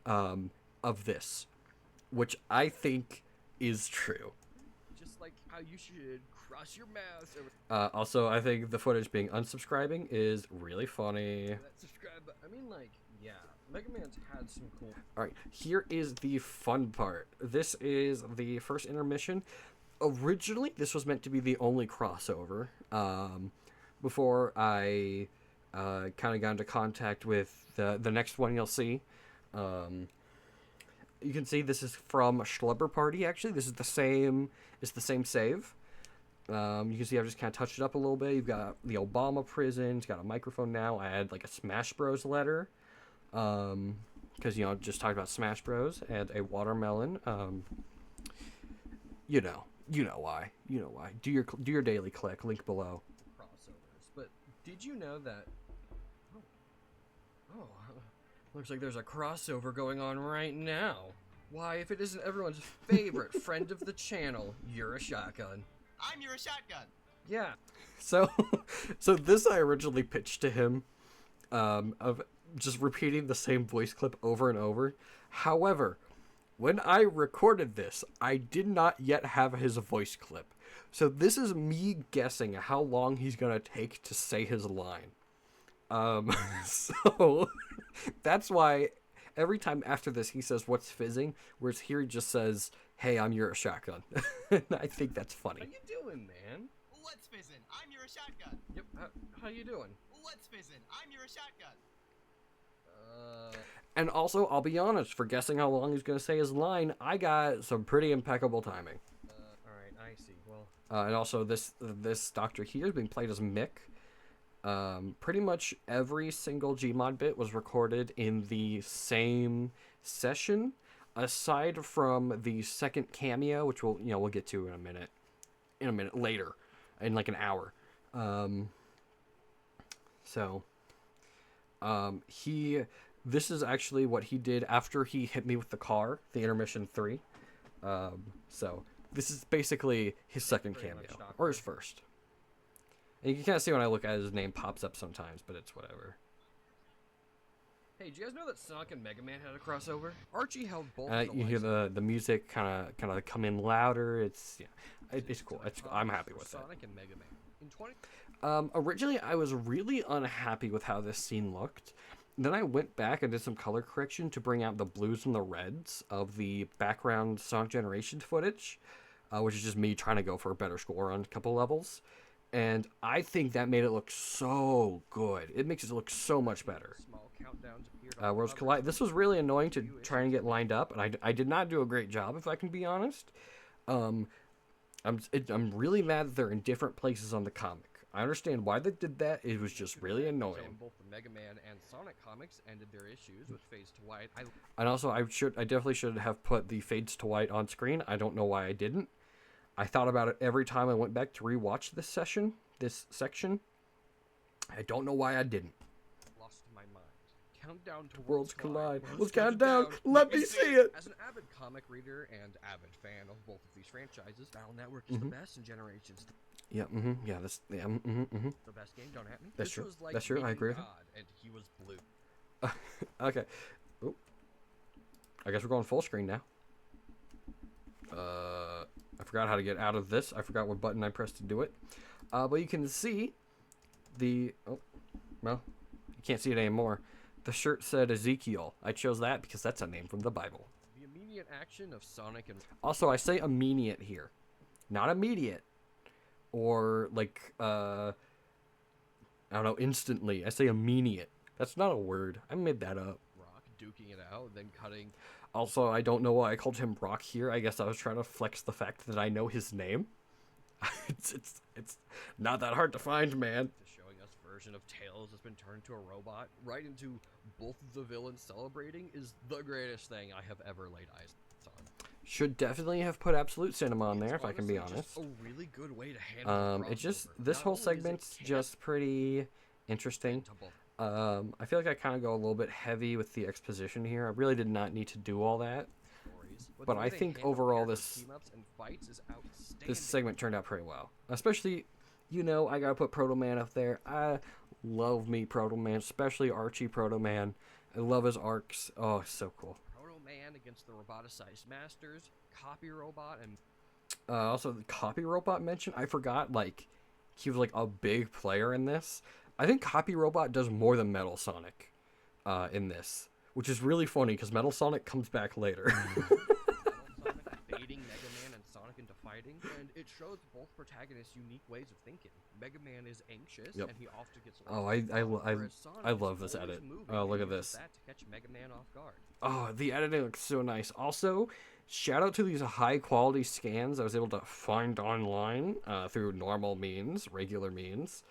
of this, which I think is true. Just like how you should cross your mouth over Also, I think the footage being unsubscribing is really funny. that subscribe button. I mean, like, yeah, Mega Man's had some cool. All right, here is the fun part. This is the first intermission. Originally, this was meant to be the only crossover. Before I kind of got into contact with the next one you'll see. You can see this is from Schlubber Party. Actually, this is the same. It's the same save. You can see I've just kind of touched it up a little bit. You've got the Obama prison. It's got a microphone now. I had like a Smash Bros letter. Because, you know, just talked about Smash Bros. And a watermelon. You know why. You know why. Do your daily click. Link below. Crossovers. But did you know that? Oh, looks like there's a crossover going on right now. Why, if it isn't everyone's favorite friend of the channel, You're a Shotgun. I'm You're a Shotgun. Yeah. So this I originally pitched to him, of just repeating the same voice clip over and over. However, when I recorded this, I did not yet have his voice clip. So this is me guessing how long he's gonna take to say his line. So that's why every time after this he says, "What's fizzing?" Whereas here he just says, "Hey, I'm You're a Shotgun." And I think that's funny. How you doing, man? What's fizzin'? I'm You're a Shotgun. Yep. How you doing? What's fizzin'? I'm You're a Shotgun. And also, I'll be honest, for guessing how long he's gonna say his line, I got some pretty impeccable timing. All right. I see. Well. And also, this doctor here is being played as Mick. Pretty much every single Gmod bit was recorded in the same session, aside from the second cameo, which we'll get to in a minute later, in like an hour. This is actually what he did after he hit me with the car, the intermission 3. So this is basically his second Very much, cameo, Doctor. or his first. And you can kind of see when I look at it, his name pops up sometimes, but it's whatever. Hey, do you guys know that Sonic and Mega Man had a crossover? Archie held both. You hear the music kind of come in louder. It's it's cool. I'm happy with it. Sonic and Mega Man. In 20. Originally, I was really unhappy with how this scene looked. Then I went back and did some color correction to bring out the blues and the reds of the background Sonic Generation footage, which is just me trying to go for a better score on a couple levels. And I think that made it look so good. It makes it look so much better. Small countdowns appeared on Worlds covers Collide. of This was really annoying to try and get lined up, and I did not do a great job, if I can be honest. I'm really mad that they're in different places on the comic. I understand why they did that. It was just really So annoying. both the Mega Man and Sonic comics ended their issues with Phase to White. And also, I definitely should have put the fades to white on screen. I don't know why I didn't. I thought about it every time I went back to rewatch this section. I don't know why I didn't. lost my mind. Countdown to Worlds collide. Worlds Let's count down. Let me see it. As an avid comic reader and avid fan of both of these franchises, Battle Network is the best in Generations. Yeah. Yeah. The best game. Don't at me. That's This true. Was like That's true. I meeting agree with you. God, and he was blue. Okay. Oop. I guess we're going full screen now. I forgot how to get out of this. I forgot what button I pressed to do it. But you can see you can't see it anymore. The shirt said Ezekiel. I chose that because that's a name from the Bible. The immediate action of Sonic and Also, I say immediate here, not immediate, or like I don't know, instantly. I say immediate. That's not a word. I made that up. Rock duking it out, then cutting Also, I don't know why I called him Rock here. I guess I was trying to flex the fact that I know his name. it's not that hard to find, man. to showing us version of Tails that's been turned into a robot, right into both of the villains celebrating is the greatest thing I have ever laid eyes on. Should definitely have put Absolute Cinema on there, It's if I can be honestly just honest. a really good way to handle the It's just crossover. this Not whole only is it segment's canon just pretty interesting. to both. I feel like I kind of go a little bit heavy with the exposition here. I really did not need to do all that. Stories, But the way I they think handle overall character this- team-ups and fights is outstanding. This segment turned out pretty well. Especially, I gotta put Proto Man up there. Love me Proto Man, especially Archie Proto Man. I love his arcs. Oh, so cool. Proto Man against the roboticized masters, Copy Robot, and Also, the Copy Robot mention, I forgot, like, he was, like, a big player in this. I think Copy Robot does more than Metal Sonic in this, which is really funny, because Metal Sonic comes back later. Metal Sonic baiting Mega Man and Sonic into fighting, and it shows both protagonists' unique ways of thinking. Mega Man is anxious, Yep. and he often gets Oh, lost, whereas Sonic I is love this always edit. moving Oh, look and at uses this. that to catch Mega Man off guard. Oh, the editing looks so nice. Also, shout out to these high quality scans I was able to find online through normal means, regular means.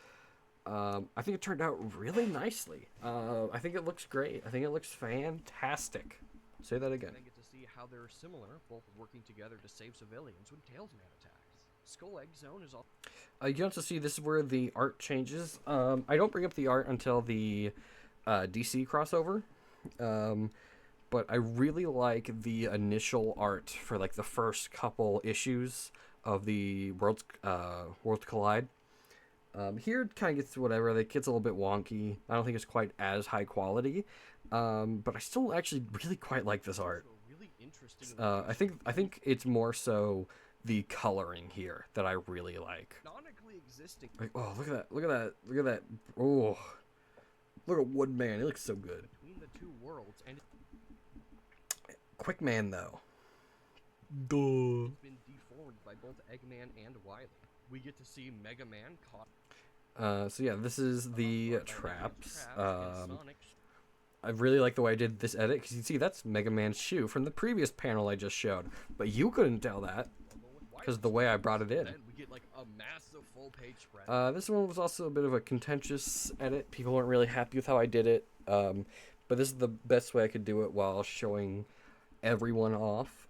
I think it turned out really nicely. I think it looks great. I think it looks fantastic. Say that again. And then get to see how they're similar, both working together to save civilians when Tailsman attacks. Skull Egg Zone is all. You get to see this is where the art changes. I don't bring up the art until the DC crossover. But I really like the initial art for like the first couple issues of the Worlds Collide. Here it kind of gets to whatever. It gets a little bit wonky. I don't think it's quite as high quality, but I still actually really quite like this art. Also really interesting. I think it's more so the coloring here that I really like. Canonically existing. Like, oh, look at that! Look at that! Look at that! Oh, look at Woodman. He looks so good. Between the two worlds, and Quick Man though. it's been deformed by both Eggman and Wily. We get to see Mega Man caught So yeah, this is the off guard by Mega Man's traps. and Sonic's I really like the way I did this edit because you see that's Mega Man's shoe from the previous panel I just showed, but you couldn't tell that logo with because Wily's the way I face. brought it in. Then we get like a massive full page spread. This one was also a bit of a contentious edit. People weren't really happy with how I did it, but this is the best way I could do it while showing everyone off.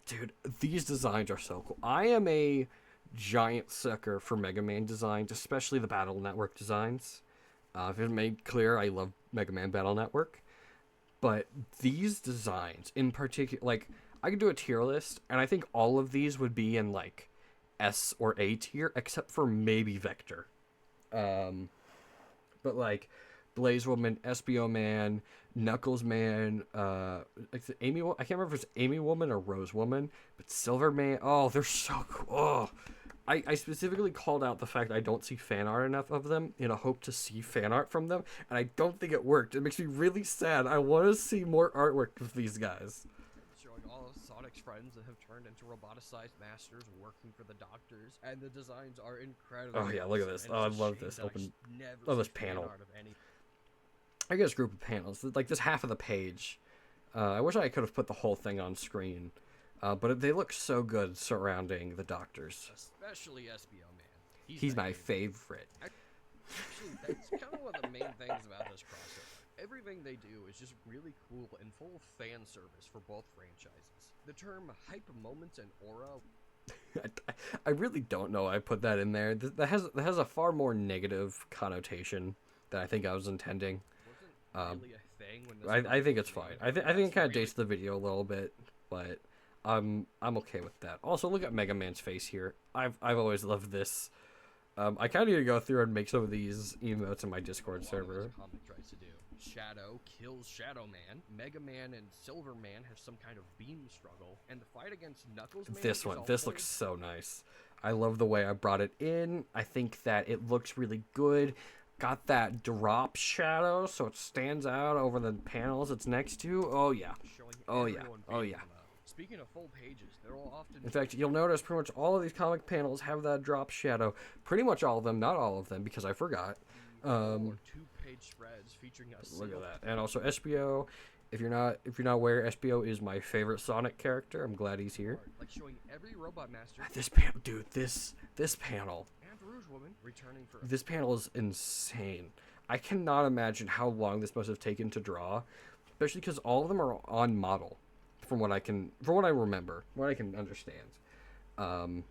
Dude, these designs are so cool. I am a giant sucker for Mega Man designs, especially the Battle Network designs. If it made clear, I love Mega Man Battle Network. But these designs in particular, like, I could do a tier list, and I think all of these would be in, like, S or A tier, except for maybe Vector. But, like, Blaze Woman, SBO Man, Knuckles Man, like the Amy, I can't remember if it's Amy Woman or Rose Woman, but Silver Man, oh, they're so cool. Oh. I specifically called out the fact I don't see fan art enough of them in a hope to see fan art from them, and I don't think it worked. It makes me really sad. I want to see more artwork of these guys. Showing all of Sonic's friends that have turned into roboticized masters working for the doctors, and the designs are incredible. Oh, yeah, look at this. And Oh, I it's a love shame this that I open- never love this see fan panel. art of any- I guess group of panels, like this half of the page. I wish I could have put the whole thing on screen, but they look so good surrounding the doctors. Especially SBO Man. He's my favorite. Actually, that's kind of one of the main things about this crossover. Everything they do is just really cool and full of fan service for both franchises. The term hype moments and aura I really don't know why I put that in there. That has a far more negative connotation than I think I was intending. wasn't really a thing when this I think was it's fine. made, I think but it that's kind of really dates the video a little bit, but I'm okay with that. Also, look at Mega Man's face here. I've always loved this. I kind of need to go through and make some of these emotes in my Discord a lot of server. this comic tries to do. Shadow kills Shadow Man. Mega Man and Silver Man have some kind of beam struggle, and the fight against Knuckles Man This is one, all this full looks so nice. I love the way I brought it in. I think that it looks really good. Got that drop shadow, so it stands out over the panels it's next to. Oh yeah. showing Oh, yeah. everyone Oh, being yeah. mode. Speaking of full pages, there will often In fact, you'll notice pretty much all of these comic panels have that drop shadow. Pretty much all of them, not all of them, because I forgot. be or two-page spreads featuring a Look at single that. And also SBO. If you're not aware, SBO is my favorite Sonic character. I'm glad he's here. art, like showing every robot master This panel, dude, this panel. and Rouge Woman returning for This panel is insane. I cannot imagine how long this must have taken to draw, especially because all of them are on model, from what I remember, what I can understand.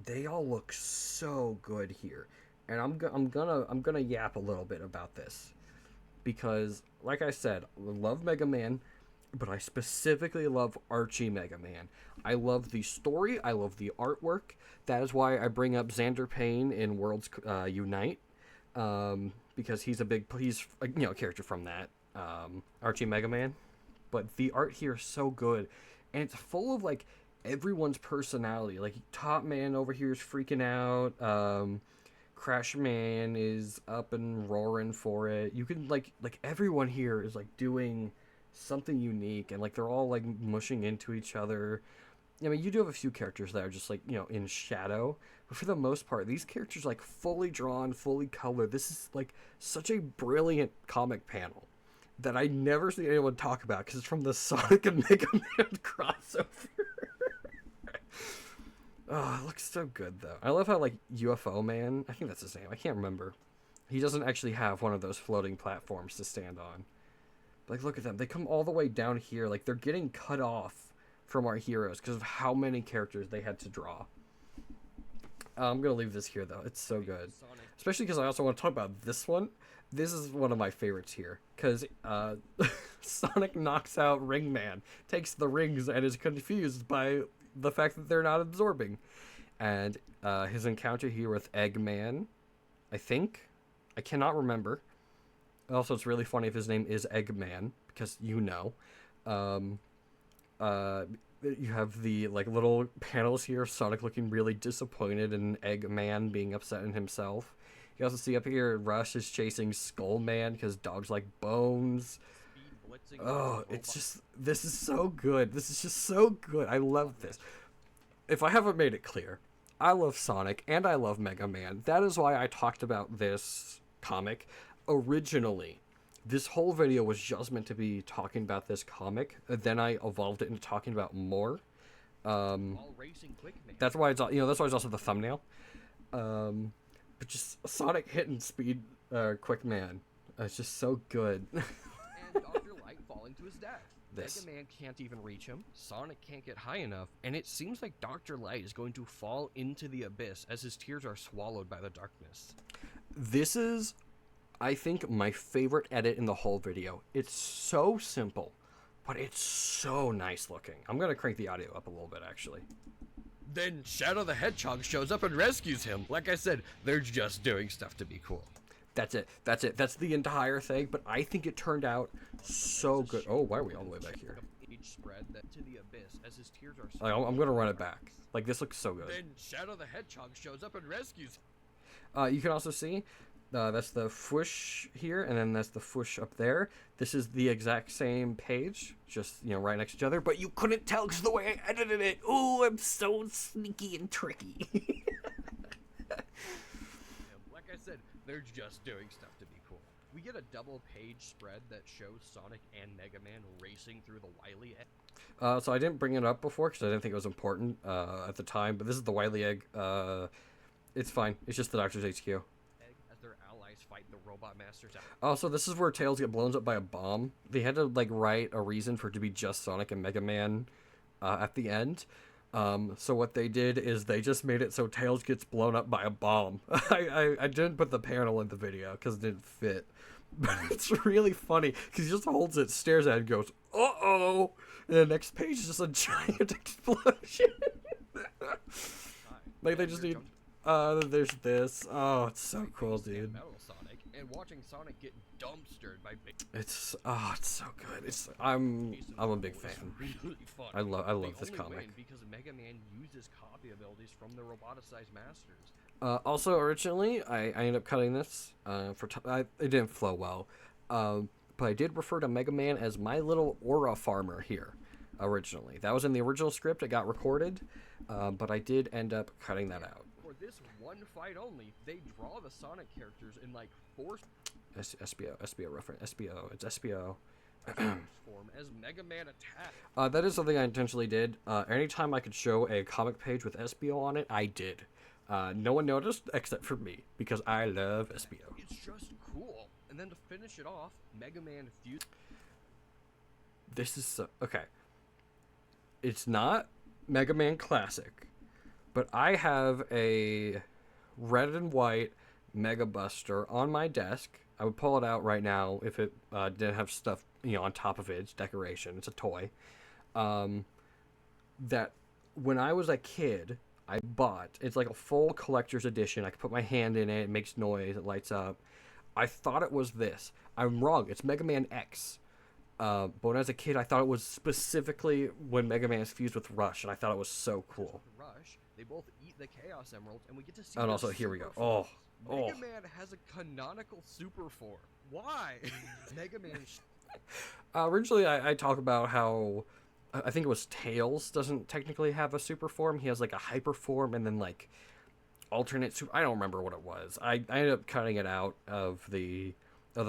They all look so good here, and I'm gonna yap a little bit about this, because like I said, I love Mega Man. but I specifically love Archie Mega Man. I love the story. I love the artwork. That is why I bring up Xander Payne in Worlds Unite, because he's a character from that Archie Mega Man. But the art here is so good, and it's full of like everyone's personality. Like Top Man over here is freaking out. Crash Man is up and roaring for it. You can like everyone here is like doing something unique, and like they're all like mushing into each other. I mean, you do have a few characters that are just like, you know, in shadow, but for the most part, these characters like fully drawn, fully colored. This is like such a brilliant comic panel that I never see anyone talk about because it's from the Sonic and Mega Man crossover. Oh, it looks so good though. I love how like UFO Man, I think that's his name. I can't remember. He doesn't actually have one of those floating platforms to stand on. But, like, look at them. They come all the way down here. Like, they're getting cut off from our heroes because of how many characters they had to draw. I'm going to leave this here, though. It's so good. Especially because I also want to talk about this one. This is one of my favorites here. Because Sonic knocks out Ringman. Takes the rings and is confused by the fact that they're not absorbing. And his encounter here with Eggman, I think. I cannot remember. Also, it's really funny if his name is Eggman, because you know. You have the like little panels here of Sonic looking really disappointed and Eggman being upset in himself. You also see up here Rush is chasing Skullman because dogs like bones. Oh, it's just, this is so good. This is just so good. I love this. If I haven't made it clear, I love Sonic and I love Mega Man. That is why I talked about this comic. Originally, this whole video was just meant to be talking about this comic. Then I evolved it into talking about more. That's why it's, you know, that's why it's also the thumbnail. But just Sonic hitting Speed Quick Man. It's just so good. And Dr. Light falling to his death. Mega Man can't even reach him. Sonic can't get high enough, and it seems like Dr. Light is going to fall into the abyss as his tears are swallowed by the darkness. This is, I think, my favorite edit in the whole video. It's so simple, but it's so nice looking. I'm gonna crank the audio up a little bit, actually. Then Shadow the Hedgehog shows up and rescues him. Like I said, they're just doing stuff to be cool. That's it. That's it. That's the entire thing, but I think it turned out so good. Oh, why are we all the way back here? Spread that to the abyss as his tears are I'm gonna run it back. Like, this looks so good. Then Shadow the Hedgehog shows up and rescues You can also see that's the Fwoosh here, and then that's the Fwoosh up there. This is the exact same page, just, you know, right next to each other, but you couldn't tell because of the way I edited it. Oh, I'm so sneaky and tricky. Like I said, they're just doing stuff to be cool. We get a double page spread that shows Sonic and Mega Man racing through the Wily Egg. So I didn't bring it up before because I didn't think it was important at the time, but this is the Wily Egg. It's fine. It's just the Doctor's HQ. As their allies fight the Robot Masters out. Oh, so this is where Tails get blown up by a bomb. They had to like write a reason for it to be just Sonic and Mega Man at the end. So what they did is they just made it so Tails gets blown up by a bomb. I didn't put the panel in the video because it didn't fit. But it's really funny because he just holds it, stares at it, and goes, "Uh-oh!" And the next page is just a giant explosion. Like, they just need... there's this. Oh, it's so cool, dude. Metal Sonic, and watching Sonic get dumpstered by big... It's so good. I'm a big fan. Really fun. I love this They only comic. win because Mega Man uses copy abilities from the roboticized masters. Also, originally, I ended up cutting this. It didn't flow well. But I did refer to Mega Man as my little aura farmer here, originally. That was in the original script. It got recorded, but I did end up cutting that out. For this one fight only, they draw the Sonic characters in like four SBO reference. SBO. It's SBO. form as Mega Man attack. That is something I intentionally did. Anytime I could show a comic page with SBO on it, I did. No one noticed except for me, because I love SBO. It's just cool. And then to finish it off, Mega Man fused. This is okay. It's not Mega Man Classic, but I have a red and white Mega Buster on my desk. I would pull it out right now if it didn't have stuff, on top of it. It's decoration. It's a toy. That when I was a kid, I bought. It's like a full collector's edition. I can put my hand in it. It makes noise. It lights up. I thought it was this. I'm wrong. It's Mega Man X. But when I was a kid, I thought it was specifically when Mega Man is fused with Rush, and I thought it was so cool. With Rush, they both eat the Chaos Emeralds, and we get to see. And their also, here we go. super forms. Oh. Mega Man has a canonical super form. Why? Mega Man. Originally, I talk about how I think it was Tails doesn't technically have a super form. He has like a hyper form and then like alternate super. I don't remember what it was. I ended up cutting it out of the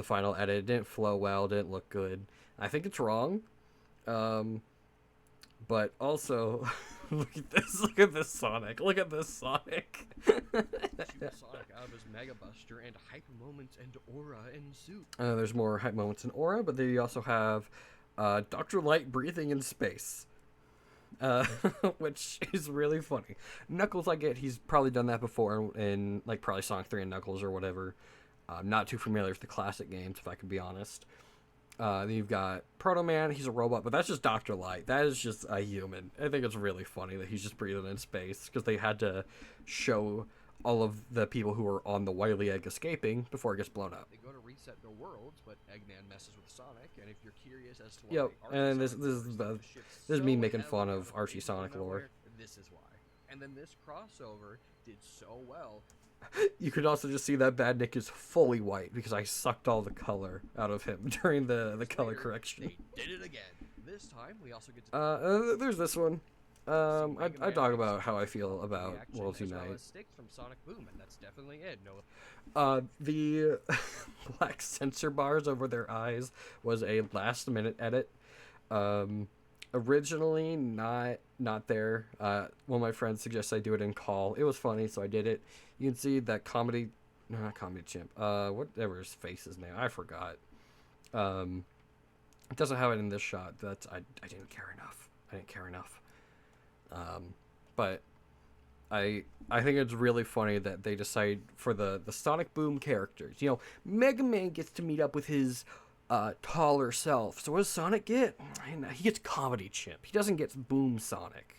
final edit. It didn't flow well. Didn't look good. I think it's wrong. But also, look at this. Look at this Sonic. Look at this Sonic. Shoot Sonic out of his Mega Buster, and hype moments and aura ensue. There's more hype moments in Aura, but then you also have Dr. Light breathing in space, which is really funny. Knuckles, I get he's probably done that before in like probably Sonic 3 and Knuckles or whatever. I'm not too familiar with the classic games, if I can be honest. Then you've got Proto Man. He's a robot, but that's just Dr. Light. That is just a human. I think it's really funny that he's just breathing in space because they had to show all of the people who are on the Wily Egg escaping before it gets blown up. They go to reset the worlds, but Eggman messes with Sonic, and if you're curious as to why Yep, Archie and this Sonic is forced the- them to shift this is me so making fun heavily of out Archie the Sonic lore. nowhere, this is why. And then this crossover did so well. You could also just see that Bad Nick is fully white because I sucked all the color out of him during the color Later, correction. They did it again. This time, we also get to There's this one. I talk about how I feel about reaction Worlds as well Unite. as sticks from Sonic Boom, and that's definitely it. The black sensor bars over their eyes was a last minute edit. Originally not there. One of my friends suggested I do it in Call. It was funny, so I did it. You can see that not Comedy Chimp. Whatever his face is now, I forgot. It doesn't have it in this shot. I didn't care enough. But I think it's really funny that they decide for the Sonic Boom characters. Mega Man gets to meet up with his taller self. So what does Sonic get? He gets Comedy Chimp. He doesn't get Boom Sonic.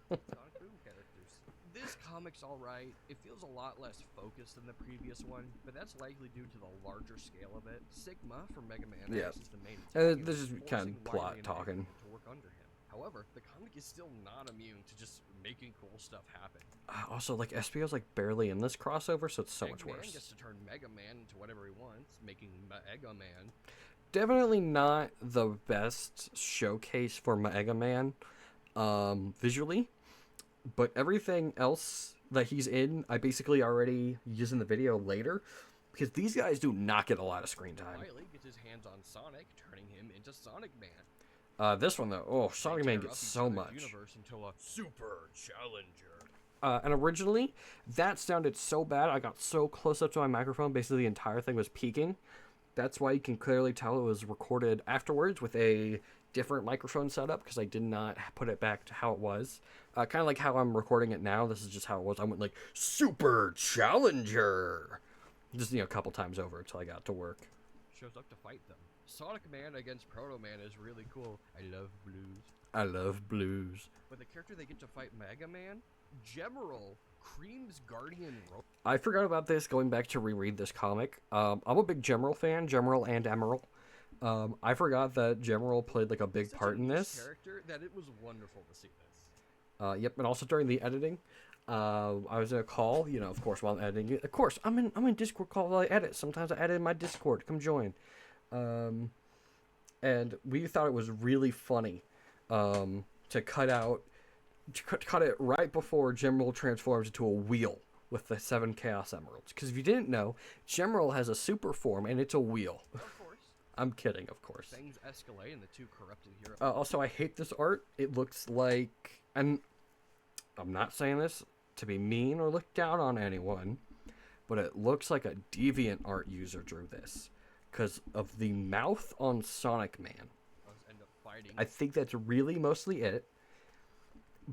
Sonic Boom characters. This comic's alright. It feels a lot less focused than the previous one, but that's likely due to the larger scale of it. Sigma from Mega Man Yeah. X is the main And antagonist, this is kind of forcing plot Wily and talking. Eggman to work under him. However, the comic is still not immune to just making cool stuff happen. Also, like SPO's like barely in this crossover, so it's so much Eggman worse. gets to turn Mega Man into whatever he wants, making Mega Man. Definitely not the best showcase for Mega Man, visually, but everything else that he's in, I basically already use in the video later, because these guys do not get a lot of screen time. Wily gets his hands on Sonic, turning him into Sonic Man. This one though, Sonic They Man tear gets up each so other's much. Universe until a Super Challenger. And originally, that sounded so bad. I got so close up to my microphone, basically the entire thing was peaking. That's why you can clearly tell it was recorded afterwards with a different microphone setup, because I did not put it back to how it was. Kind of like how I'm recording it now. This is just how it was. I went like, Super Challenger! Just, a couple times over until I got to work. Shows up to fight them. Sonic Man against Proto Man is really cool. I love blues. I love blues. But the character they get to fight Mega Man, Gemerald, Cream's guardian I forgot about this going back to reread this comic. I'm a big Gemerald fan, Gemerald and Emerald. I forgot that Gemerald played like a big Such part a in niche this. character that it was wonderful to see this. Yep, and also during the editing, I was in a call, of course, while I'm editing it. Of course, I'm in Discord call while I edit. Sometimes I edit in my Discord. Come join. And we thought it was really funny to cut it right before Gemerald transforms into a wheel with the 7 Chaos Emeralds. Because if you didn't know, Gemerald has a super form and it's a wheel. Of course. I'm kidding, of course. Things escalate and the two corrupted heroes. Also, I hate this art. It looks like, and I'm not saying this to be mean or look down on anyone, but it looks like a Deviant Art user drew this because of the mouth on Sonic Man. End up fighting. I think that's really mostly it,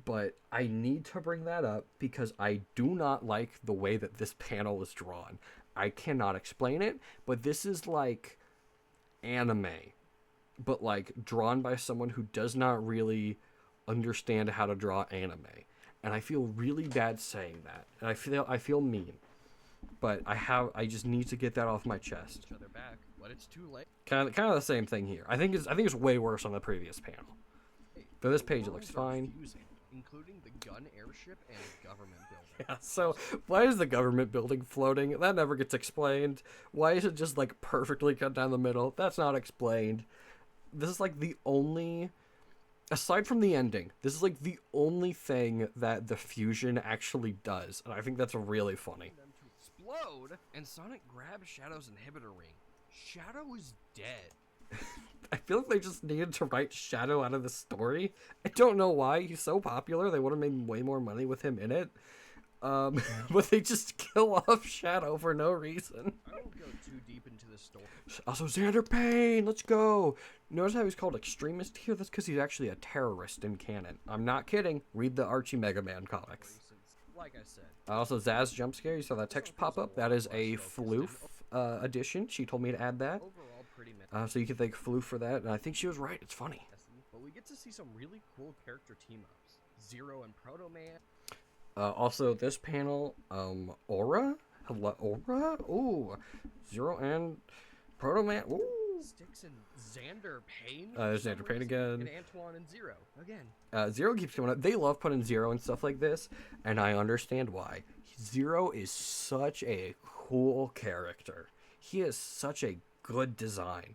but I need to bring that up because I do not like the way that this panel is drawn. I cannot explain it, but this is like anime, but like drawn by someone who does not really understand how to draw anime. And I feel really bad saying that. And I feel mean. But I just need to get that off my chest. Each other back, but it's too late. Kind of the same thing here. I think it's way worse on the previous panel. For this page, it looks Worlds are fine. fusing, including the gun airship and government building. Yeah, so why is the government building floating? That never gets explained. Why is it just like perfectly cut down the middle? That's not explained. This is like the only, aside from the ending, this is like the only thing that the fusion actually does, and I think that's really funny. Them to explode, and Sonic grabs Shadow's inhibitor ring. Shadow is dead. I feel like they just needed to write Shadow out of the story. I don't know why. He's so popular. They would have made way more money with him in it. But they just kill off Shadow for no reason. I won't go too deep into the story. Also, Xander Payne, let's go. Notice how he's called extremist here? That's because he's actually a terrorist in canon. I'm not kidding. Read the Archie Mega Man comics. Since, like I said, Also, Zaz jump scare. You saw that text pop up. That is a Floof addition. She told me to add that. overall pretty messy. So you can thank Floof for that. And I think she was right. It's funny. But we get to see some really cool character team-ups. Zero and Proto Man. Also, this panel, Aura? Hello, Aura? Ooh, Zero and Proto Man. Ooh. Styx and Xander Payne. There's for some Xander Payne reason, again. And Antoine and Zero again. Zero keeps coming up. They love putting Zero and stuff like this, and I understand why. Zero is such a cool character. He is such a good design.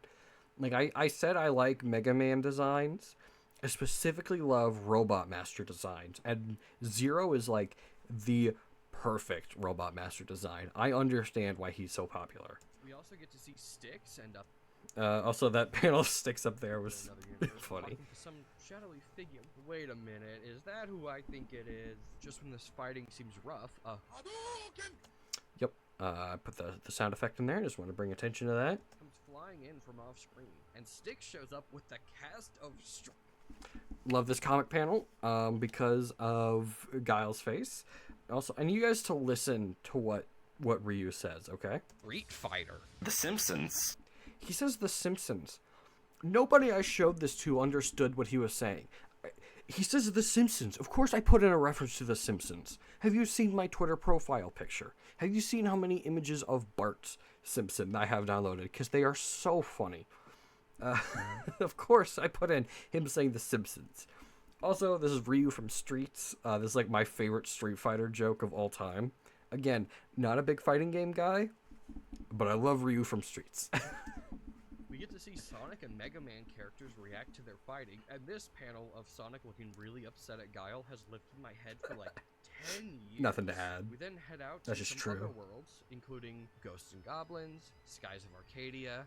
Like, I said I like Mega Man designs. I specifically love Robot Master designs, and Zero is, like, the perfect Robot Master design. I understand why he's so popular. We also get to see Styx and Also, that panel sticks up there was another universe funny. talking to some shadowy figure. Wait a minute, is that who I think it is? Just when this fighting seems rough, Yep. I put the sound effect in there. Just want to bring attention to that. comes flying in from off screen, and Styx shows up with the cast of Love this comic panel because of Guile's face. Also, I need you guys to listen to what Ryu says, okay? Street Fighter. The Simpsons. He says The Simpsons. Nobody I showed this to understood what he was saying. He says The Simpsons. Of course I put in a reference to The Simpsons. Have you seen my Twitter profile picture? Have you seen how many images of Bart Simpson I have downloaded? Because they are so funny. Of course I put in him saying The Simpsons. Also, this is Ryu from Streets. This is like my favorite Street Fighter joke of all time. Again, not a big fighting game guy, but I love Ryu from Streets. We get to see Sonic and Mega Man characters react to their fighting, and this panel of Sonic looking really upset at Guile has lived in my head for like 10 years. Nothing to add. We then head out That's to just some other true. worlds, including Ghosts and Goblins, Skies of Arcadia,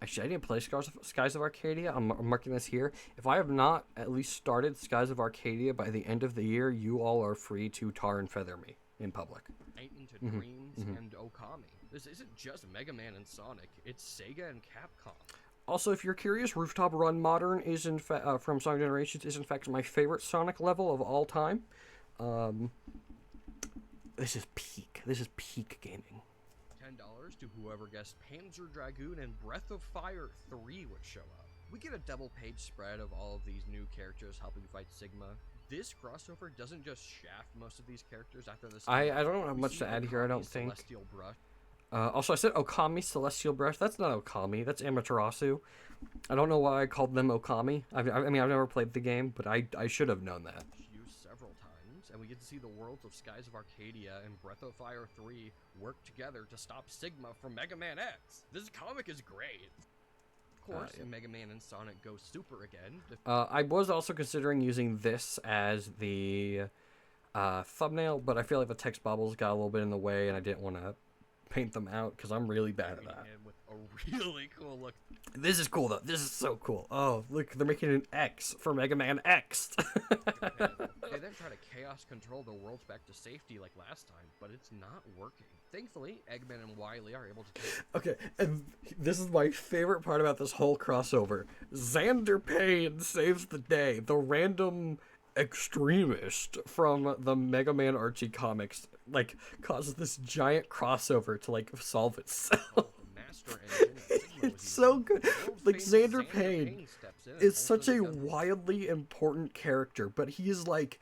Actually, I didn't play Skies of Arcadia. I'm marking this here. If I have not at least started Skies of Arcadia by the end of the year, you all are free to tar and feather me in public. Night into Dreams, and Okami. This isn't just Mega Man and Sonic, it's Sega and Capcom. Also, if you're curious, Rooftop Run Modern is from Sonic Generations is in fact my favorite Sonic level of all time. This is peak. This is peak gaming. $10 to whoever guessed Panzer Dragoon and Breath of Fire 3 would show up. We get a double-page spread of all of these new characters helping fight Sigma. This crossover doesn't just shaft most of these characters after this. I don't have much to add here, I don't think. Celestial Brush. Also, I said Okami Celestial Brush. That's not Okami. That's Amaterasu. I don't know why I called them Okami. I mean, I've never played the game, but I should have known that. Used several times, and we get to see the worlds of Skies of Arcadia and Breath of Fire 3 work together to stop Sigma from Mega Man X. This comic is great. Of course, Yeah. Mega Man and Sonic go super again. I was also considering using this as the thumbnail, but I feel like the text bubbles got a little bit in the way, and I didn't want to paint them out because I'm really bad at that. And with a really cool look. This is cool though. This is so cool. Oh, look, they're making an X for Mega Man X. They then try to chaos control the worlds back to safety like last time, but it's not working. Thankfully, Eggman and Wily are able to take Okay, and this is my favorite part about this whole crossover. Xander Payne saves the day. The random Extremist from the Mega Man Archie comics like causes this giant crossover to like solve itself. The master engine that Sigma was It's so using. good. The world Like famous Xander Payne steps in and is also such a becomes- wildly important character, but he is like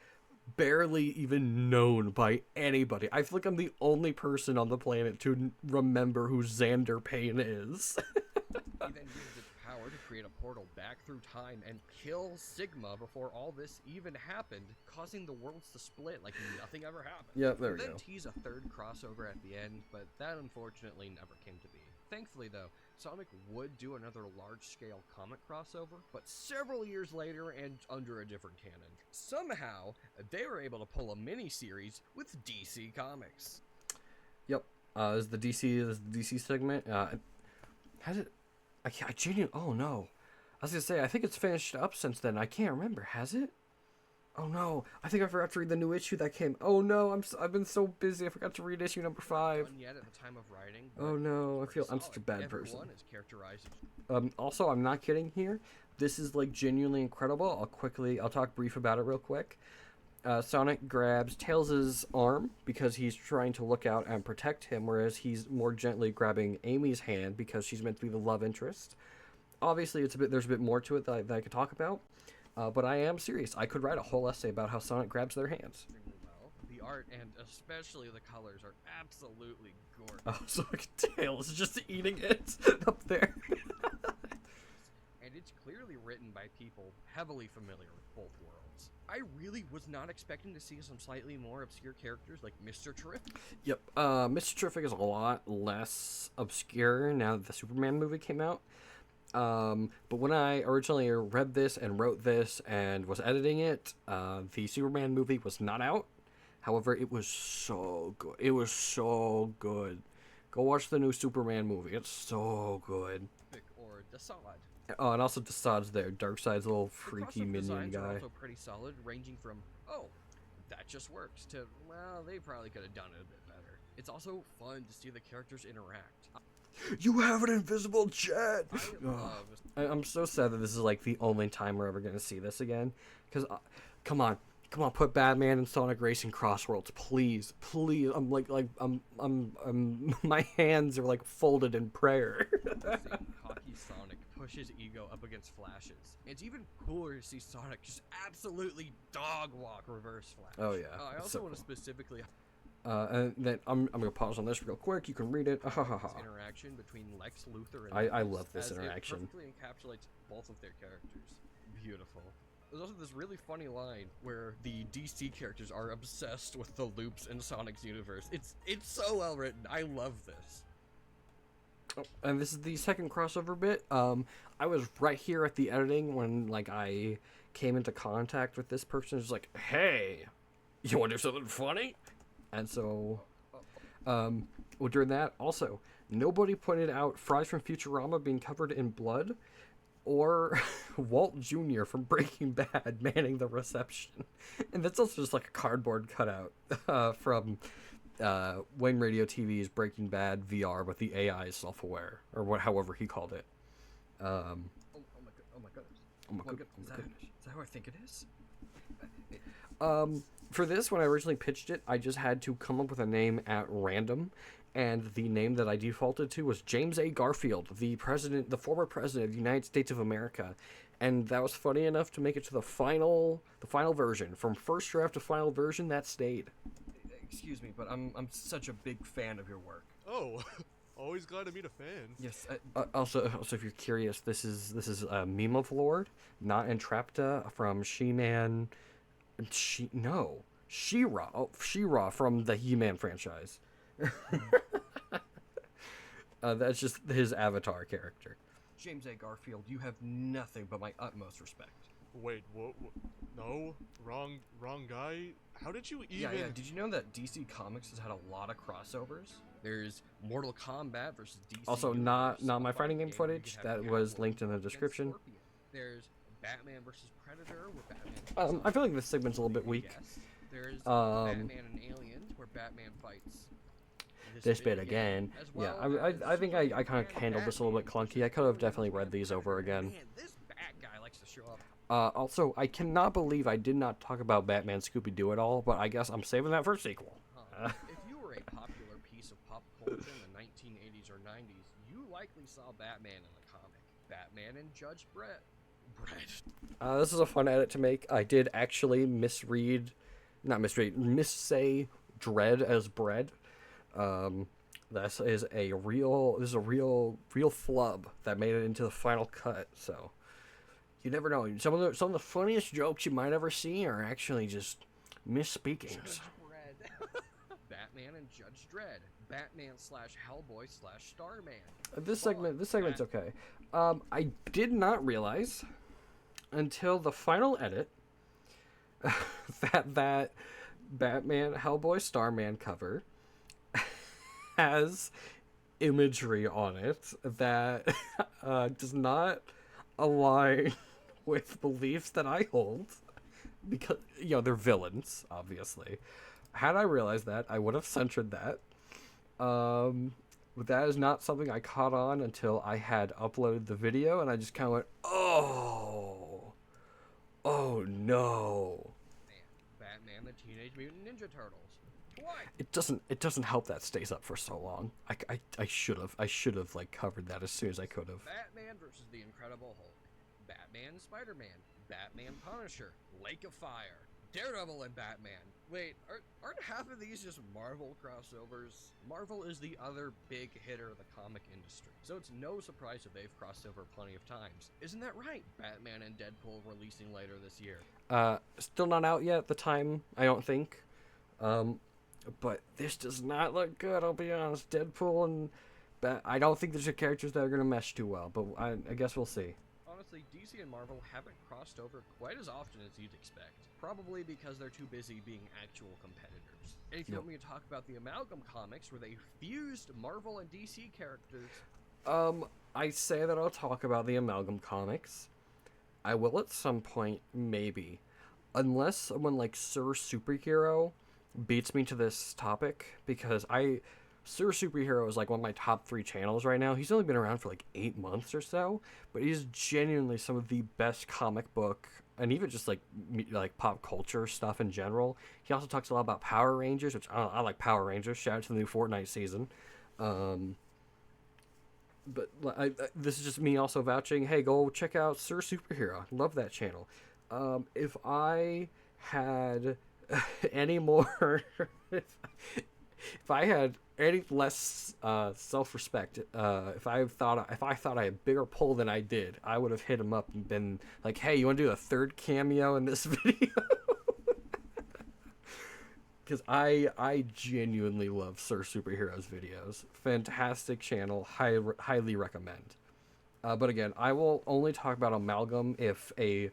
barely even known by anybody. I feel like I'm the only person on the planet to remember who Xander Payne is. He then uses its power to create a portal back through time and kill Sigma before all this even happened, causing the worlds to split like nothing ever happened. Yep, there we Then go. tease a third crossover at the end, but that unfortunately never came to be. Thankfully, though, Sonic would do another large-scale comic crossover, but several years later and under a different canon. Somehow, they were able to pull a mini-series with DC Comics. Yep. Is the DC segment? Has it? I genuinely. Oh no. I was gonna say I think it's finished up since then. I can't remember. Has it? Oh no. I think I forgot to read the new issue that came. Oh no. I've been so busy. I forgot to read issue number 5. Done yet at the time of writing. Oh but no. I it's feel pretty I'm such a solid. bad person. Everyone is characterized as Also, I'm not kidding here. This is like genuinely incredible. I'll talk brief about it real quick. Sonic grabs Tails' arm because he's trying to look out and protect him, whereas he's more gently grabbing Amy's hand because she's meant to be the love interest. Obviously, there's a bit more to it that I could talk about, but I am serious. I could write a whole essay about how Sonic grabs their hands. extremely well. The art and especially the colors are absolutely gorgeous. Oh, so Tails is just eating it up there. And it's clearly written by people heavily familiar with both worlds. I really was not expecting to see some slightly more obscure characters like Mr. Terrific. Yep. Mr. Terrific is a lot less obscure now that the Superman movie came out. But when I originally read this and wrote this and was editing it, the Superman movie was not out. However, it was so good. It was so good. Go watch the new Superman movie. It's so good. Or Desaad. Oh, and also Desaad's there. Darkseid's little The freaky crossover minion designs are guy. also pretty solid, ranging from, oh, that just works, to, well, they probably could have done it a bit better. It's also fun to see the characters interact. You have an invisible jet! I love I'm so sad that this is like the only time we're ever gonna see this again. Because, come on, put Batman and Sonic Racing Crossworlds, please. I'm my hands are like folded in prayer. seeing cocky Sonic push his ego up against Flash's. It's even cooler to see Sonic just absolutely dog walk Reverse Flash. Oh, yeah, I it's also so want to cool. specifically And then I'm gonna pause on this real quick. You can read it. this interaction between Lex Luthor and I Luthor, love this as interaction. It perfectly encapsulates both of their characters. Beautiful. There's also this really funny line where the DC characters are obsessed with the loops in Sonic's universe. It's so well written. I love this. And this is the second crossover bit. I was right here at the editing when like I came into contact with this person. It's like, hey, you want to do something funny? And so, well, during that, also, nobody pointed out Fries from Futurama being covered in blood, or Walt Jr. from Breaking Bad manning the reception. And that's also just like a cardboard cutout from Wayne Radio TV's Breaking Bad VR, but the AI is self-aware, or however he called it. Oh my goodness. Oh my Well, goodness. is that how I think it is? For this, when I originally pitched it, I just had to come up with a name at random, and the name that I defaulted to was James A. Garfield, the former president of the United States of America, and that was funny enough to make it to the final version. From first draft to final version, that stayed. Excuse me, but I'm such a big fan of your work. Oh, always glad to meet a fan. Yes, Also, if you're curious, this is Meme of Lord, not Entrapta from She-Man. She-Ra. Oh, She-Ra from the He-Man franchise. That's just his avatar character. James A. Garfield, you have nothing but my utmost respect. Wait, what? No, wrong guy. How did you even? Yeah. Did you know that DC Comics has had a lot of crossovers? There's Mortal Kombat versus DC. Also, Universe, not a my fighting game where you footage. have That was Catwoman linked in the against description. Scorpion. There's Batman versus Predator, where Batman. I feel like this segment's a little bit weak. Yes. There's Um, Batman and Aliens, where Batman fights. This bit again. as Yeah, well I as think I kind of Superman handled this a little bit Batman clunky. I could have definitely read these over again. Man, this bad guy likes to show up. Also, I cannot believe I did not talk about Batman Scooby-Doo at all, but I guess I'm saving that for a sequel. If you were a popular piece of pop culture in the 1980s or 90s, you likely saw Batman in the comic. Batman and Judge Brett. This is a fun edit to make. I did actually missay Dread as bread. This is a real flub that made it into the final cut. So you never know. Some of the funniest jokes you might ever see are actually just misspeakings. Batman and Judge Dredd. Batman / Hellboy / Starman. This segment's okay. I did not realize until the final edit that Batman Hellboy Starman cover has imagery on it that does not align with beliefs that I hold, because they're villains, obviously. Had I realized that, I would have censored that. But that is not something I caught on until I had uploaded the video, and I just kind of went, oh no. Batman the Teenage Mutant Ninja Turtles. What? It doesn't help that stays up for so long. I should have like covered that as soon as I could have. Batman versus the Incredible Hulk. Batman and Spider-Man. Batman Punisher. Lake of Fire. Daredevil and Batman. Wait, aren't half of these just Marvel crossovers? Marvel is the other big hitter of the comic industry, so it's no surprise that they've crossed over plenty of times. Isn't that right? Batman and Deadpool releasing later this year. Still not out yet at the time, I don't think. But this does not look good, I'll be honest. Deadpool and I don't think these are characters that are going to mesh too well, but I guess we'll see. Honestly, DC and Marvel haven't crossed over quite as often as you'd expect. Probably because they're too busy being actual competitors. And if you want me to talk about the Amalgam comics where they fused Marvel and DC characters... I say that I'll talk about the Amalgam comics. I will at some point, maybe. Unless someone like Sir Superhero beats me to this topic, because Sir Superhero is like one of my top 3 channels right now. He's only been around for like 8 months or so, but he's genuinely some of the best comic book and even just like pop culture stuff in general. He also talks a lot about Power Rangers, which I like Power Rangers. Shout out to the new Fortnite season. But this is just me also vouching. Hey, go check out Sir Superhero. Love that channel. If I had any more, if I had any less self-respect, if I thought I had bigger pull than I did, I would have hit him up and been like, "Hey, you want to do a 3rd cameo in this video?" Because I genuinely love Sir Superhero's videos. Fantastic channel, highly recommend. But again, I will only talk about Amalgam if a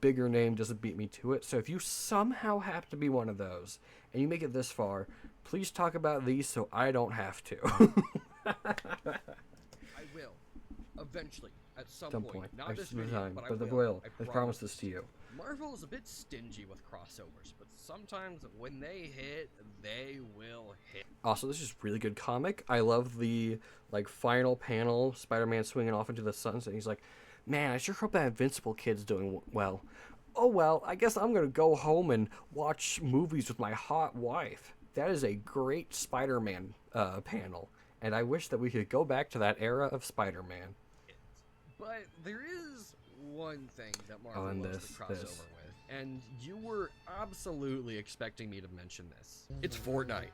bigger name doesn't beat me to it. So if you somehow happen to be one of those and you make it this far, please talk about these so I don't have to. I will. Eventually. At some point. Not this video, time, but I I will. I promise this to you. Marvel is a bit stingy with crossovers, but sometimes when they hit, they will hit. Also, this is really good comic. I love the final panel, Spider-Man swinging off into the sunset. He's like, "Man, I sure hope that Invincible kid's doing well. Oh well, I guess I'm gonna go home and watch movies with my hot wife." That is a great Spider-Man panel, and I wish that we could go back to that era of Spider-Man. But there is one thing that Marvel loves to cross over with, and you were absolutely expecting me to mention this. It's Fortnite.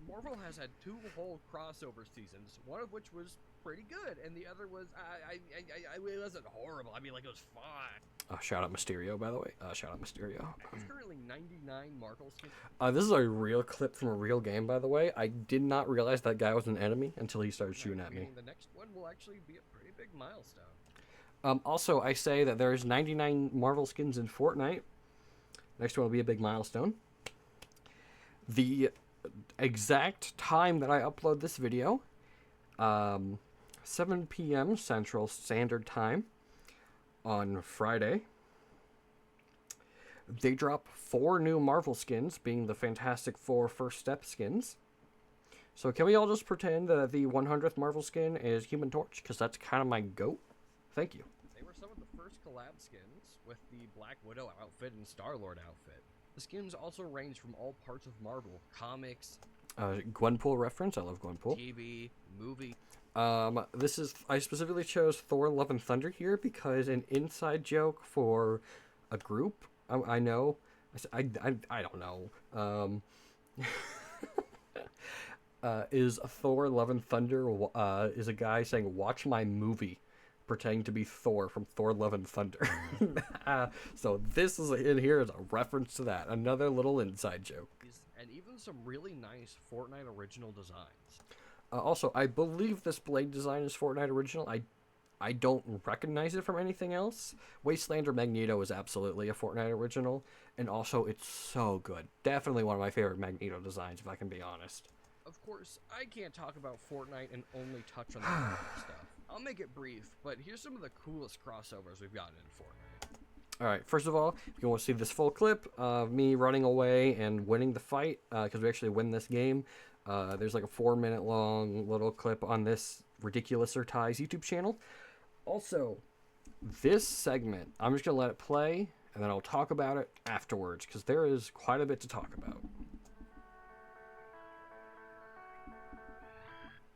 Marvel has had 2 whole crossover seasons, one of which was pretty good, and the other was, it wasn't horrible. I mean, it was fine. Shout out Mysterio, by the way. Shout out Mysterio. There's currently 99 Marvel skins. This is a real clip from a real game, by the way. I did not realize that guy was an enemy until he started shooting at me. The next one will actually be a pretty big milestone. Also, I say that there's 99 Marvel skins in Fortnite. Next one will be a big milestone. The exact time that I upload this video, 7 p.m. Central Standard Time on Friday, they drop 4 new Marvel skins, being the Fantastic Four First Step skins. So can we all just pretend that the 100th Marvel skin is Human Torch? Because that's kind of my goat. Thank you. They were some of the first collab skins, with the Black Widow outfit and Star-Lord outfit. The skins also range from all parts of Marvel, comics, Gwenpool reference. I love Gwenpool. TV, movie. I specifically chose Thor: Love and Thunder here because an inside joke for a group I know. I don't know. Is Thor: Love and Thunder is a guy saying "Watch my movie," pretending to be Thor from Thor: Love and Thunder. So this is in here as a reference to that. Another little inside joke. And even some really nice Fortnite original designs. Also, I believe this blade design is Fortnite original. I don't recognize it from anything else. Wastelander Magneto is absolutely a Fortnite original, and also it's so good. Definitely one of my favorite Magneto designs, if I can be honest. Of course, I can't talk about Fortnite and only touch on the Marvel stuff. I'll make it brief, but here's some of the coolest crossovers we've gotten in Fortnite. Alright, first of all, if you want to see this full clip of me running away and winning the fight, because we actually win this game, there's like a 4-minute long little clip on this Ridiculous Ties YouTube channel. Also, this segment, I'm just going to let it play, and then I'll talk about it afterwards, because there is quite a bit to talk about.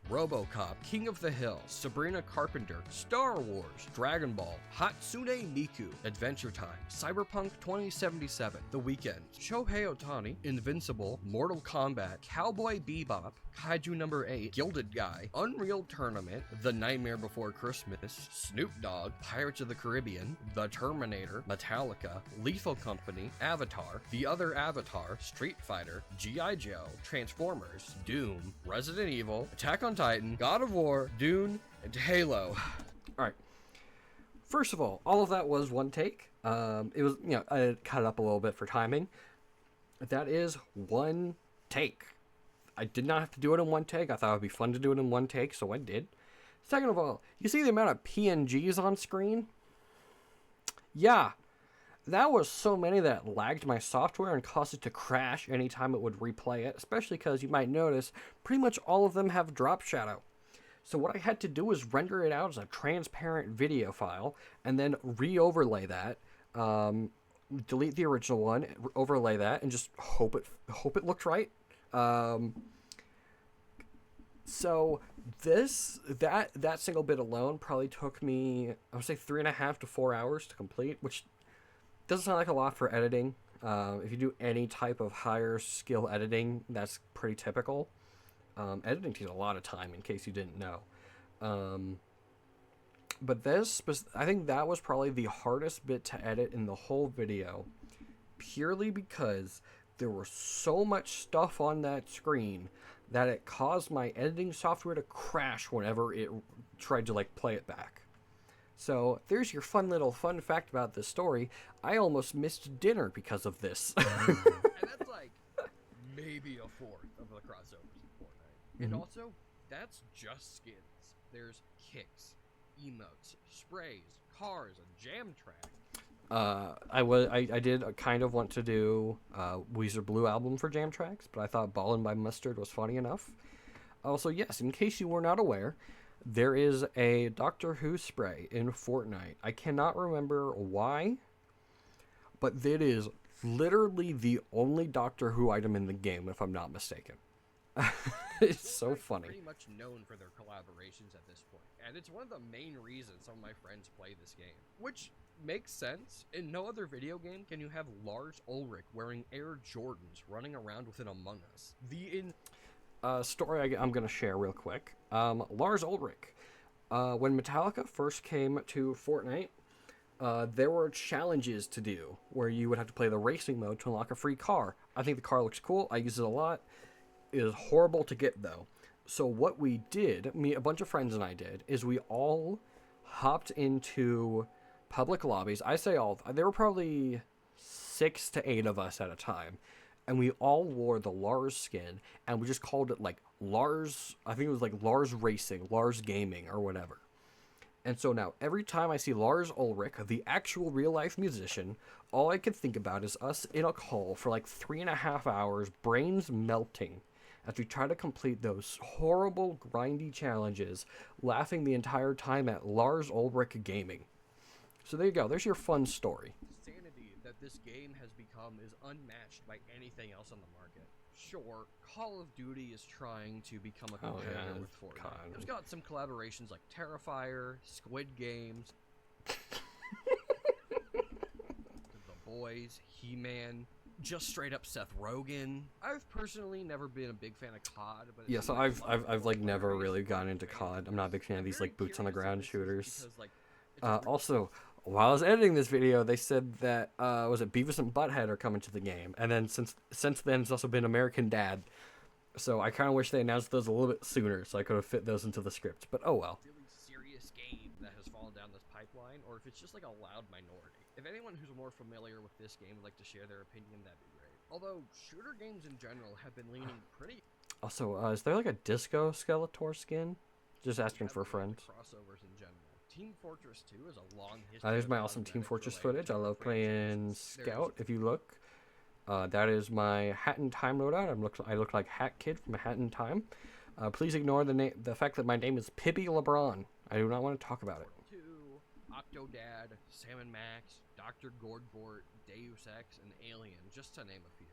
RoboCop, King of the Hill, Sabrina Carpenter, Star Wars, Dragon Ball, Hatsune Miku, Adventure Time, Cyberpunk 2077, The Weeknd, Shohei Ohtani, Invincible, Mortal Kombat, Cowboy Bebop, Kaiju Number 8, Gilded Guy, Unreal Tournament, The Nightmare Before Christmas, Snoop Dogg, Pirates of the Caribbean, The Terminator, Metallica, Lethal Company, Avatar, The Other Avatar, Street Fighter, G.I. Joe, Transformers, Doom, Resident Evil, Attack on Titan, God of War, Dune, and Halo. Alright. First of all of that was one take. It was, I cut it up a little bit for timing. That is one take. I did not have to do it in one take. I thought it would be fun to do it in one take, so I did. Second of all, you see the amount of PNGs on screen? Yeah. That was so many that lagged my software and caused it to crash anytime it would replay it, especially because you might notice pretty much all of them have drop shadow. So what I had to do was render it out as a transparent video file and then re-overlay that, delete the original one, overlay that, and just hope it looked right. So that single bit alone probably took me, I would say 3.5 to 4 hours to complete, which doesn't sound like a lot for editing. If you do any type of higher skill editing, that's pretty typical. Editing takes a lot of time, in case you didn't know. But I think that was probably the hardest bit to edit in the whole video, purely because there was so much stuff on that screen that it caused my editing software to crash whenever it tried to play it back. So there's your fun fact about this story. I almost missed dinner because of this. And that's like maybe a fourth of the crossovers in Fortnite. And also, that's just skins. There's kicks, emotes, sprays, cars, a jam track. I did kind of want to do Weezer Blue album for jam tracks, but I thought Ballin' by Mustard was funny enough. Also, yes, in case you were not aware, there is a Doctor Who spray in Fortnite. I cannot remember why, but it is literally the only Doctor Who item in the game, if I'm not mistaken. It's so funny. Pretty much known for their collaborations at this point, and it's one of the main reasons some of my friends play this game, which makes sense. In no other video game can you have Lars Ulrich wearing Air Jordans running around with an Among Us. Story I'm going to share real quick. Lars Ulrich. When Metallica first came to Fortnite, there were challenges to do where you would have to play the racing mode to unlock a free car. I think the car looks cool. I use it a lot. It is horrible to get, though. So what we did, a bunch of friends and I did, is we all hopped into public lobbies. I say all. There were probably 6 to 8 of us at a time. And we all wore the Lars skin, and we just called it Lars, I think it was Lars Racing, Lars Gaming, or whatever. And so now, every time I see Lars Ulrich, the actual real-life musician, all I can think about is us in a call for 3.5 hours, brains melting, as we try to complete those horrible, grindy challenges, laughing the entire time at Lars Ulrich Gaming. So there you go. There's your fun story. Sanity that this game has become is unmatched by anything else on the market. Sure, Call of Duty is trying to become a Oh, competitor yeah, with Fortnite. God. It's got some collaborations like Terrifier, Squid Games, The Boys, He-Man, just straight up Seth Rogen. I've personally never been a big fan of COD, but Yeah, so I've like never really gotten into COD. I'm not a big fan of these like boots on the ground shooters. Also, while I was editing this video, they said that was it Beavis and Butthead are coming to the game, and then since then it's also been American Dad. So I kind of wish they announced those a little bit sooner, so I could have fit those into the script. But oh well. really serious game that has fallen down this pipeline, or if it's just like a loud minority. If anyone who's more familiar with this game would like to share their opinion, that'd be great. Although shooter games in general have been leaning pretty Also, is there like a Disco Skeletor skin? Just asking for a heavily friend. into crossovers in general. Team Fortress 2 is a long history. There's of my awesome Team cosmetic Fortress related footage. I love playing franchises. Scout. If you look, that is my Hat in Time loadout. I look like Hat Kid from Hat in Time. Please ignore the fact that my name is Pibby LeBron. I do not want to talk about it. 2, Octodad, Sam & Max, Dr. Gordgort, Deus Ex, and Alien, just to name a few.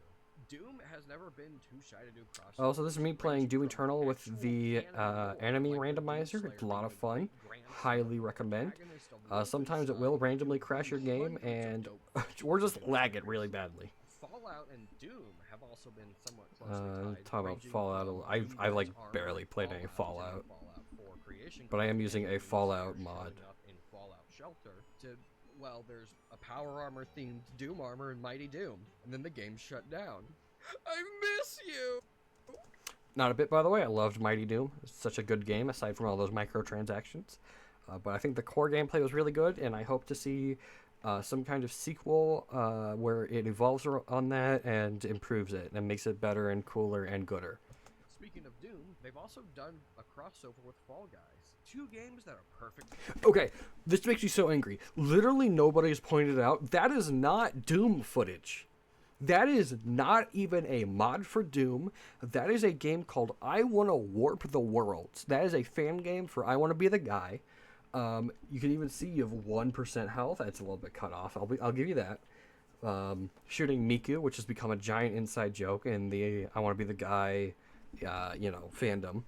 Doom has never been too shy to do crossovers. Also, this is me playing Doom ranging from Eternal with actual the canon enemy lore, like the randomizer. Doom It's a lot of Slayer being fun. the great Highly grandson, recommend. protagonist of Wolfenstein, Sometimes it will randomly crash your game, hundreds of and dope or just lag it really badly. Fallout and Doom have also been somewhat closely tied. Talk about ranging Fallout. from I like Doom's armor barely in played any Fallout to Fallout. Fallout 4 creation But I am code using and a Doom Fallout Slayer mod. showing up in Fallout Shelter to, well, there's a power armor themed Doom armor in Mighty Doom, and then the game shut down. I miss you. Not a bit, by the way. I loved Mighty Doom. It's such a good game, aside from all those microtransactions. But I think the core gameplay was really good, and I hope to see some kind of sequel where it evolves on that and improves it and makes it better and cooler and gooder. Speaking of Doom, they've also done a crossover with Fall Guys. 2 games that are perfect. Okay, this makes me so angry. Literally nobody has pointed out that is not Doom footage. That is not even a mod for Doom. That is a game called I Wanna Warp the Worlds. That is a fan game for I Wanna Be the Guy. You can even see you have 1% health. That's a little bit cut off. I'll give you that. Shooting Miku, which has become a giant inside joke in the I Wanna Be the Guy, fandom.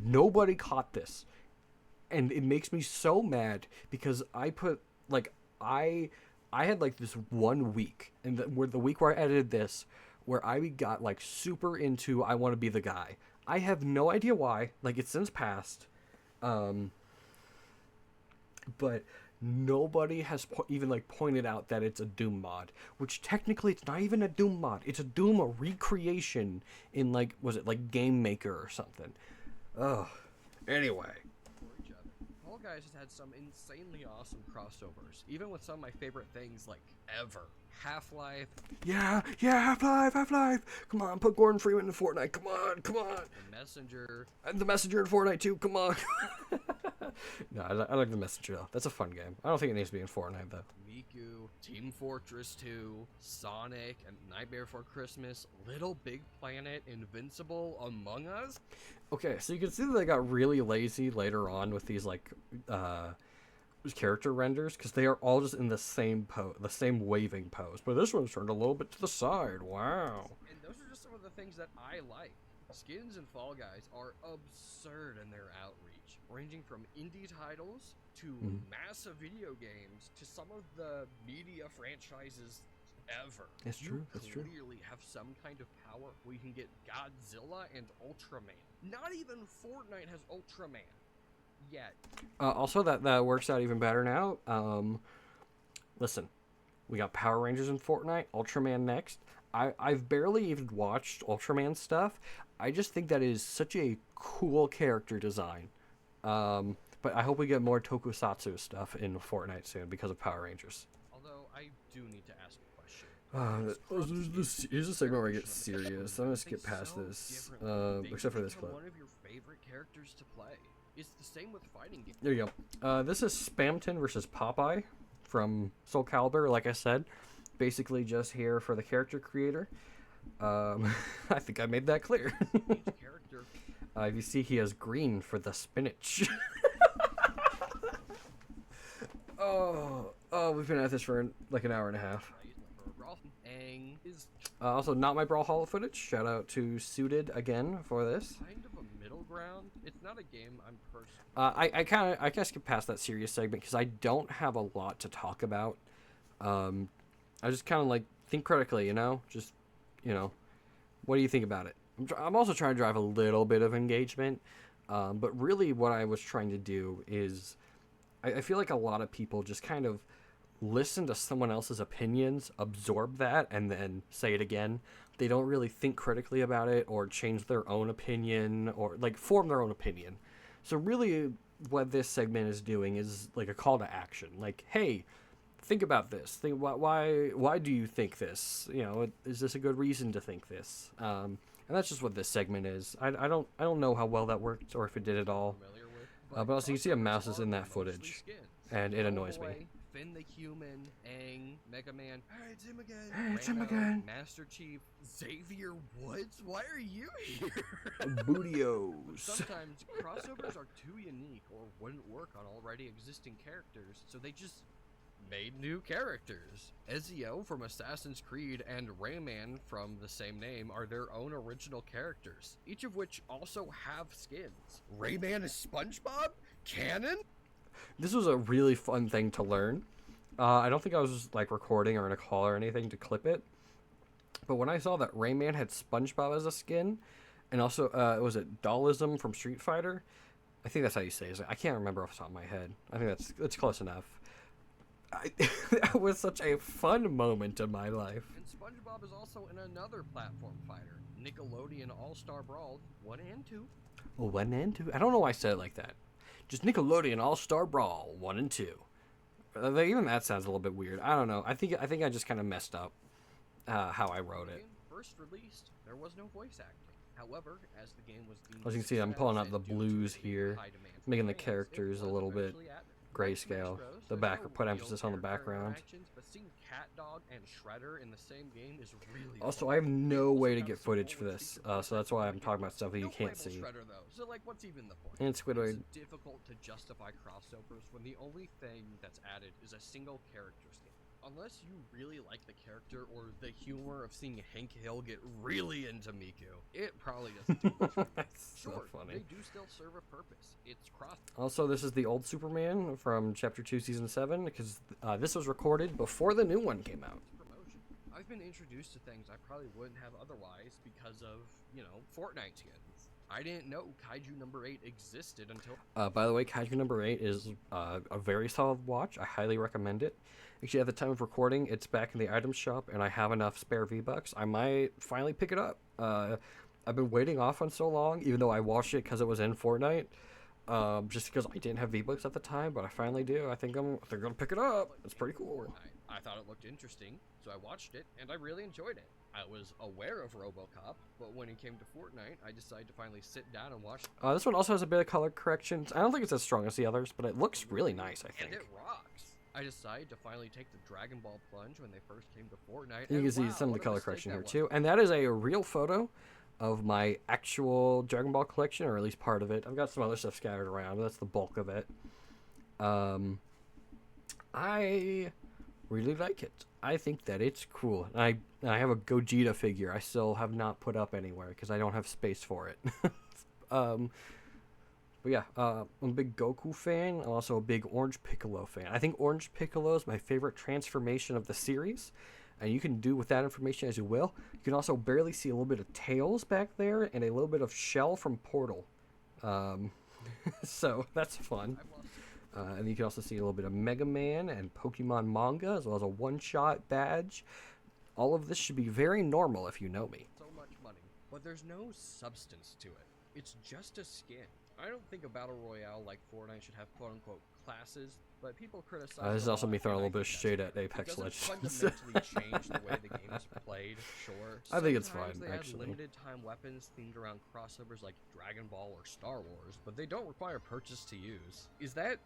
Nobody caught this, and it makes me so mad because I put I had like this 1 week, and the week where I edited this, where I got like super into I Want to Be the Guy. I have no idea why. Like, it's since passed, but nobody has even like pointed out that it's a Doom mod, which technically it's not even a Doom mod. It's a Doom recreation in was it like Game Maker or something. Ugh. Anyway. For each other. Fall Guys has had some insanely awesome crossovers, even with some of my favorite things like ever. Half-Life, Yeah, Half-Life. Come on, put Gordon Freeman in Fortnite. Come on. The Messenger, And the Messenger in Fortnite too. Come on. No, I like the Messenger though. That's a fun game. I don't think it needs to be in Fortnite though. Miku, Team Fortress 2, Sonic, and Nightmare Before Christmas, Little Big Planet, Invincible, Among Us. Okay, so you can see that they got really lazy later on with these character renders, because they are all just in the same pose, the same waving pose. But this one's turned a little bit to the side. Wow. And those are just some of the things that I like. Skins in Fall Guys are absurd in their outreach, ranging from indie titles to massive video games to some of the media franchises ever. That's true, that's true. You clearly have some kind of power where you can get Godzilla and Ultraman. Not even Fortnite has Ultraman yet. Also, that works out even better now. Listen, we got Power Rangers in Fortnite, Ultraman next. I've barely even watched Ultraman stuff. I just think that is such a cool character design. But I hope we get more tokusatsu stuff in Fortnite soon because of Power Rangers. Although I do need to ask a question. Here's a segment where I get serious. I'm gonna skip past this, except for this clip. One of your favorite characters to play. It's the same with fighting games. There you go. This is Spamton versus Popeye from Soul Calibur. Like I said, basically just here for the character creator. I think I made that clear. Each character If you see, he has green for the spinach. Oh, we've been at this for like an hour and a half. Aang is Also, not my Brawlhalla footage. Shout out to Suited again for this. kind of a middle ground. It's not a game I'm personally. I kind of skip past that serious segment because I don't have a lot to talk about. I just kind of like think critically, you know. Just, you know, what do you think about it? I'm also trying to drive a little bit of engagement, but really what I was trying to do is, I feel like a lot of people just kind of listen to someone else's opinions, absorb that, and then say it again. They don't really think critically about it or change their own opinion or like form their own opinion. So really what this segment is doing is like a call to action. Like, hey, think about this. Think why do you think this? You know, is this a good reason to think this? And that's just what this segment is. I don't know how well that worked or if it did at all. Familiar with, But also you can see a mouse is crossovers in are that footage, mostly skins. and it annoys me. Away, Finn the Human, Aang, Mega Man. Hey, it's him again. Hey, it's him Ramo, again. Master Chief, Xavier Woods. Why are you here? Bootios. Sometimes crossovers are too unique or wouldn't work on already existing characters, so they just made new characters. Ezio from Assassin's Creed and Rayman from the same name are their own original characters, each of which also have skins. Rayman is SpongeBob? Canon? This was a really fun thing to learn. I don't think I was like recording or in a call or anything to clip it. But when I saw that Rayman had SpongeBob as a skin, and also was it Dollism from Street Fighter? I think that's how you say it. I can't remember off the top of my head. I think that's close enough. That was such a fun moment in my life. And SpongeBob is also in another platform fighter, Nickelodeon All-Star Brawl 1 and 2. 1 and 2? I don't know why I said it like that. Just Nickelodeon All-Star Brawl 1 and 2. Even that sounds a little bit weird. I don't know. I think I just kind of messed up how I wrote it. When first released, there was no voice acting. However, as the game was deemed As you can see, I'm pulling out the blues here, making the characters a little bit grayscale. The put emphasis on the background. But seeing CatDog and Shredder in the same game is really Also, fun. I have no Also way to have get some footage cool for and this, secret so that's why I'm talking about stuff that you No can't playable see. Shredder, though. So like, what's even the point? And Squidward. It's difficult to justify crossovers when the only thing that's added is a single character skin. Unless you really like the character or the humor of seeing Hank Hill get really into Miku, it probably doesn't do much for you. That's so Sure, funny. they do still serve a purpose. It's cross. Also, this is the old Superman from Chapter 2, Season 7, because this was recorded before the new one came out. Promotion. I've been introduced to things I probably wouldn't have otherwise because of, you know, Fortnite skins. I didn't know Kaiju number 8 existed until... By the way, Kaiju number 8 is a very solid watch. I highly recommend it. Actually, at the time of recording, it's back in the item shop, and I have enough spare V-Bucks. I might finally pick it up. I've been waiting off on so long, even though I watched it because it was in Fortnite. Just because I didn't have V-Bucks at the time, but I finally do. I think I'm gonna pick it up. It's pretty cool. Fortnite. I thought it looked interesting, so I watched it, and I really enjoyed it. I was aware of RoboCop, but when it came to Fortnite, I decided to finally sit down and watch it. This one also has a bit of color corrections. I don't think it's as strong as the others, but it looks really nice, I And think. it rocks. I decided to finally take the Dragon Ball plunge when they first came to Fortnite. You and can see wow, some of the what a color mistake correction that here was. too. And that is a real photo of my actual Dragon Ball collection, or at least part of it. I've got some other stuff scattered around, but that's the bulk of it. I really like it. I think that it's cool. And I have a Gogeta figure I still have not put up anywhere because I don't have space for it. But yeah, I'm a big Goku fan. I'm also a big Orange Piccolo fan. I think Orange Piccolo is my favorite transformation of the series. And you can do with that information as you will. You can also barely see a little bit of Tails back there and a little bit of Shell from Portal. So that's fun. I've lost it. And you can also see a little bit of Mega Man and Pokemon manga, as well as a one-shot badge. All of this should be very normal if you know me. So much money, but there's no substance to it. It's just a skin. I don't think a battle royale like Fortnite should have quote-unquote classes, but people criticize. This is it a also lot, me throwing a and little I bit of think shade that's at Apex It doesn't Legends. fundamentally change the way the game is played, sure. I think it's Sometimes fine, they add actually. limited time weapons themed around crossovers like Dragon Ball or Star Wars, but they don't require purchase to use. Is that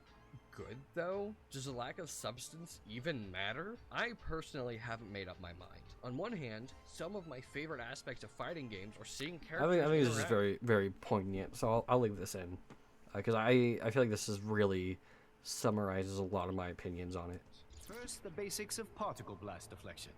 good, though? Does a lack of substance even matter? I personally haven't made up my mind. On one hand, some of my favorite aspects of fighting games are seeing I characters think this is interact. very, very poignant, so I'll leave this in. Because I feel like this is really summarizes a lot of my opinions on it. First, the basics of particle blast deflection.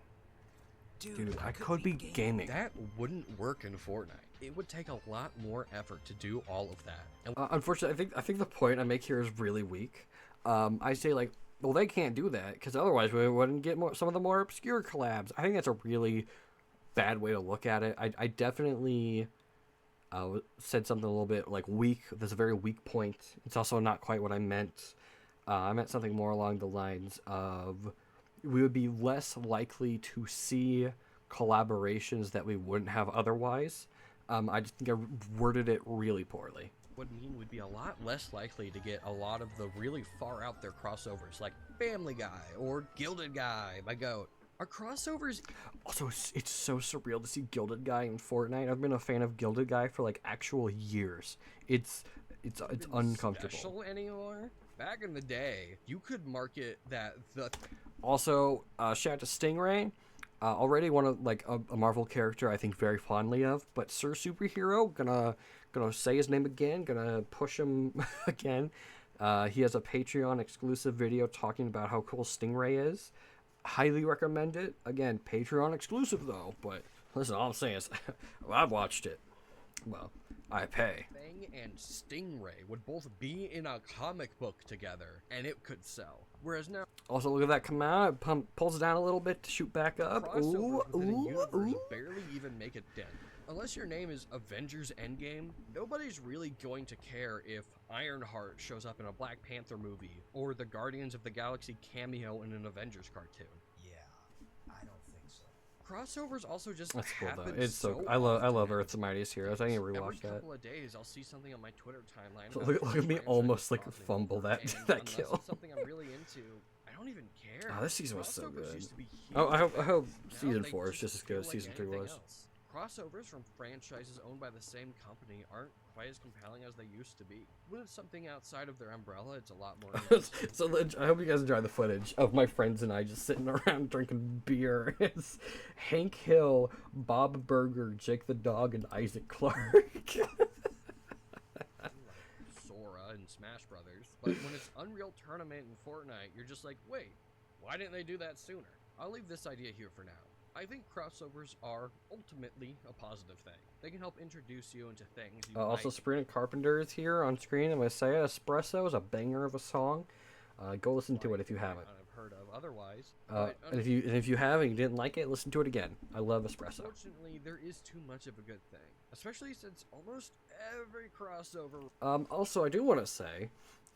Dude, I could be gaming. That wouldn't work in Fortnite. It would take a lot more effort to do all of that. And Unfortunately, I think the point I make here is really weak. I say like, well, they can't do that because otherwise we wouldn't get some of the more obscure collabs. I think that's a really bad way to look at it. I definitely said something a little bit like weak. There's a very weak point. It's also not quite what I meant. I meant something more along the lines of we would be less likely to see collaborations that we wouldn't have otherwise. I just think I worded it really poorly. would mean we'd be a lot less likely to get a lot of the really far out there crossovers like Family Guy or Gilded Guy by Goat. Are crossovers Also, it's so surreal to see Gilded Guy in Fortnite. I've been a fan of Gilded Guy for like actual years. It's uncomfortable. special anymore? Back in the day, you could market that the Also, shout out to Stingray. Already one of like a Marvel character I think very fondly of, but Sir Superhero gonna say his name again, gonna push him again. He has a Patreon exclusive video talking about how cool Stingray is. Highly recommend it. Again, Patreon exclusive though, but listen, all I'm saying is I've watched it. Well, I pay. Fang and Stingray would both be in a comic book together, and it could sell. Whereas now, Also, look at that come out. It pulls it down a little bit to shoot back up. Ooh, crossovers within a ooh, universe ooh. barely even make a dent. Unless your name is Avengers Endgame, nobody's really going to care if Ironheart shows up in a Black Panther movie or the Guardians of the Galaxy cameo in an Avengers cartoon. Yeah, I don't think so. Crossovers also just That's cool though. happen It's so so I love often Earth's Mightiest Heroes. I need to Every rewatch that. couple of days, I'll see something on my Twitter timeline. So about look at me franchises almost like crossing fumble over, that and that unless kill. it's something I'm really into, I don't even care. Oh, this season was so Crossovers good. used to be Oh, I huge, hope now season they 4 is just as good feel as like season 3 anything was. else. Crossovers from franchises owned by the same company aren't quite as compelling as they used to be. When it's something outside of their umbrella, it's a lot more interesting. So I hope you guys enjoy the footage of my friends and I just sitting around drinking beer. It's Hank Hill, Bob Burger, Jake the Dog, and Isaac Clarke. Sora and Smash Brothers, but when it's Unreal Tournament and Fortnite, you're just like, wait, why didn't they do that sooner? I'll leave this idea here for now. I think crossovers are ultimately a positive thing. They can help introduce you into things you Also, might Sabrina Carpenter is here on screen. I'm gonna say it. Espresso is a banger of a song. Go listen to it if you haven't. not have heard of otherwise. And if you have and you didn't like it, listen to it again. I love Espresso. Unfortunately, there is too much of a good thing, especially since almost every crossover Also, I do want to say,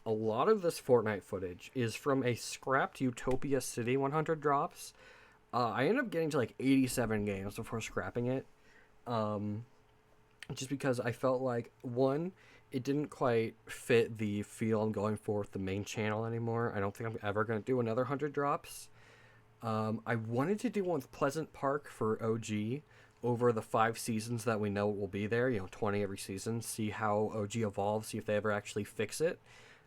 a lot of this Fortnite footage is from a scrapped Utopia City 100 drops. I ended up getting to like 87 games before scrapping it. Just because I felt like, one, it didn't quite fit the feel I'm going for with the main channel anymore. I don't think I'm ever going to do another 100 drops. I wanted to do one with Pleasant Park for OG over the 5 seasons that we know will be there, 20 every season, see how OG evolves, see if they ever actually fix it,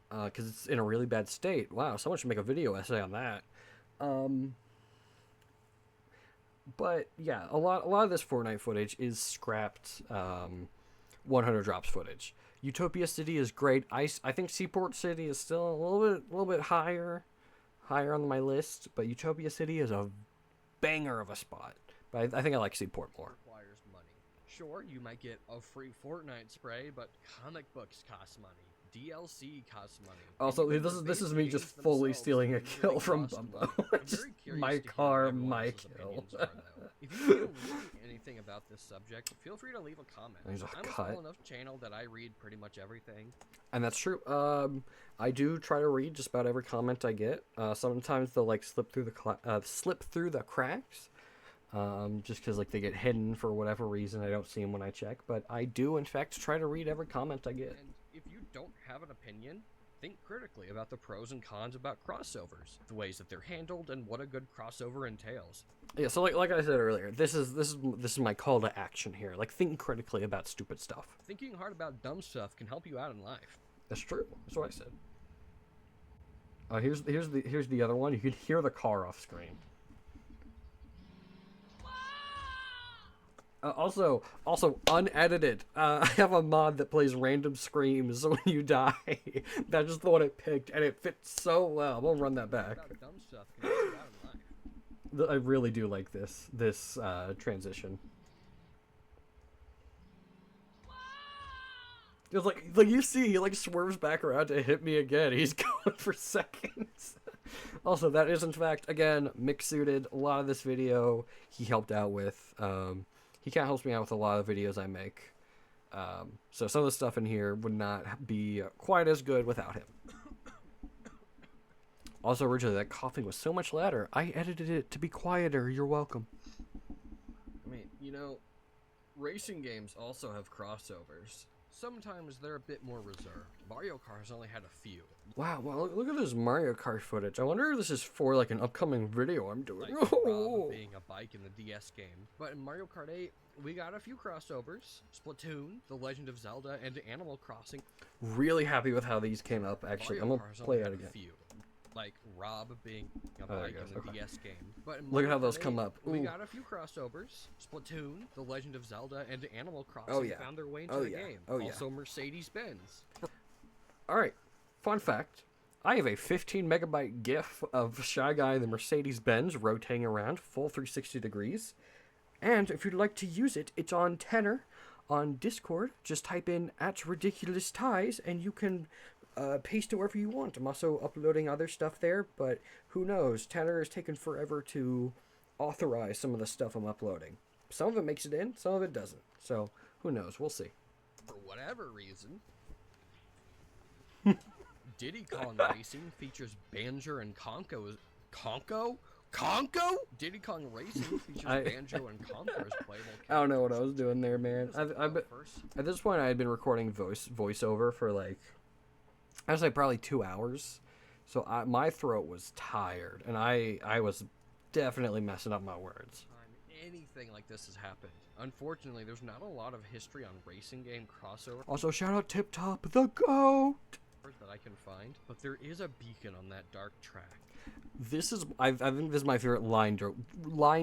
because it's in a really bad state. Wow, someone should make a video essay on that. But yeah, a lot of this Fortnite footage is scrapped 100 drops footage. Utopia City is great. I think Seaport City is still a little bit higher on my list, but Utopia City is a banger of a spot. But I think I like Seaport more. requires money. Sure, you might get a free Fortnite spray, but comic books cost money. DLC costs money. and Also, even this the is base me games just fully themselves stealing a can kill really from cost Bumbo. money. I'm Just very curious my to hear car, what everyone my else's kill. opinions are, though. If you feel really anything about this subject, feel free to leave a comment. There's a I'm cut. a small enough channel that I read pretty much everything. And that's true. I do try to read just about every comment I get. Sometimes they'll like slip through the cracks. Just because like they get hidden for whatever reason. I don't see them when I check, but I do in fact try to read every comment I get. And if you don't have an opinion, think critically about the pros and cons about crossovers, the ways that they're handled, and what a good crossover entails. Yeah, so like I said earlier, this is my call to action here. Like, think critically about stupid stuff. Thinking hard about dumb stuff can help you out in life. That's true. That's what I said. Here's the other one. You could hear the car off screen. Also unedited. I have a mod that plays random screams when you die. That's just the one it picked, and it fits so well. We'll run that back. About dumb stuff can be out in life. I really do like this transition. It's like you see, he like swerves back around to hit me again. He's going for seconds. Also, that is in fact again Mick Suited. A lot of this video he helped out with. He kind of helps me out with a lot of videos I make. So some of the stuff in here would not be quite as good without him. Also, originally that coughing was so much louder. I edited it to be quieter. You're welcome. I mean, you know, racing games also have crossovers. Sometimes they're a bit more reserved. Mario Kart has only had a few. Wow, well, look at this Mario Kart footage. I wonder if this is for like an upcoming video I'm doing. Like Rob being a bike in the DS game. But in Mario Kart 8, we got a few crossovers. Splatoon, The Legend of Zelda, and Animal Crossing. Really happy with how these came up, actually. Mario I'm Kart's gonna play only it had a again. few. Like Rob being a there bike it in goes, the okay. DS game. But in Look at Mario how those Kart come 8, up. We Ooh. got a few crossovers. Splatoon, The Legend of Zelda, and Animal Crossing Oh, yeah. found their way into Oh, the yeah. game. Oh, yeah. Also Mercedes-Benz. Alright, fun fact. I have a 15 megabyte GIF of Shy Guy in the Mercedes-Benz rotating around full 360 degrees. And if you'd like to use it, it's on Tenor on Discord. Just type in @ridiculousties and you can paste it wherever you want. I'm also uploading other stuff there, but who knows? Tenor has taken forever to authorize some of the stuff I'm uploading. Some of it makes it in, some of it doesn't. So who knows? We'll see. For whatever reason, Diddy Kong Racing features Banjo and Conco. Conco? Diddy Kong Racing features Banjo and Conco as playable characters. I don't know what I was doing there, man. First, At this point, I had been recording voiceover for like, I would say probably 2 hours. So my throat was tired, and I was definitely messing up my words. time anything like this has happened. Unfortunately, there's not a lot of history on racing game crossover Also, shout out Tip Top, the GOAT! that I can find, but there is a beacon on that dark track. This is, I think this is my favorite line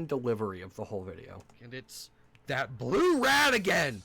delivery of the whole video. And it's that blue rat again!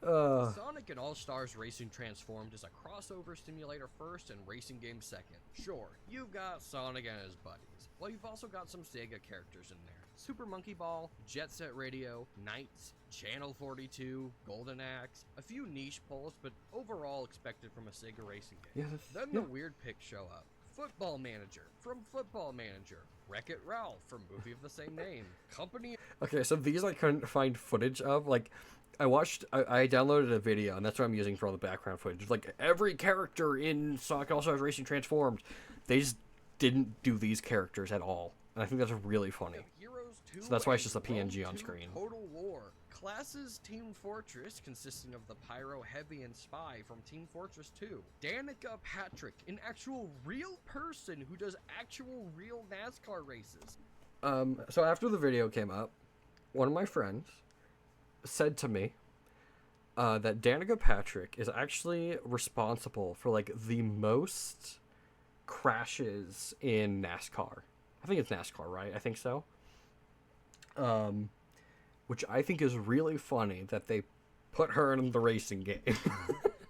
Sonic and All-Stars Racing Transformed is a crossover simulator first and racing game second. Sure, you've got Sonic and his buddies. Well, you've also got some Sega characters in there. Super Monkey Ball, Jet Set Radio, Knights, Channel 42, Golden Axe, a few niche pulls, but overall expected from a Sega racing game. Yeah, Then the weird pics show up. Football Manager from Football Manager. Wreck-It Ralph from movie of the same name. Company. Okay, so these I couldn't find footage of. Like, I downloaded a video, and that's what I'm using for all the background footage. Like, every character in Sonic All-Stars Racing Transformed. They just didn't do these characters at all. And I think that's really funny. Heroes 2 So that's why it's and just a PNG Rome on 2 screen. Total War. Classes Team Fortress, consisting of the Pyro, Heavy, and Spy from Team Fortress 2. Danica Patrick, an actual real person who does actual real NASCAR races. So after the video came up, one of my friends said to me that Danica Patrick is actually responsible for like the most crashes in NASCAR. I think it's NASCAR, right? I think so. Which I think is really funny that they put her in the racing game.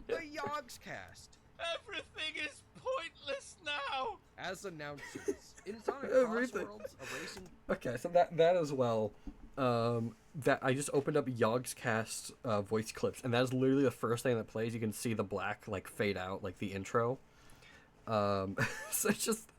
The Yogscast. Everything is pointless now! As announcers, in Sonic Everything. Crossworlds, a racing Okay, so that as well. That I just opened up Yogscast voice clips, and that is literally the first thing that plays. You can see the black like fade out, like the intro. So it's just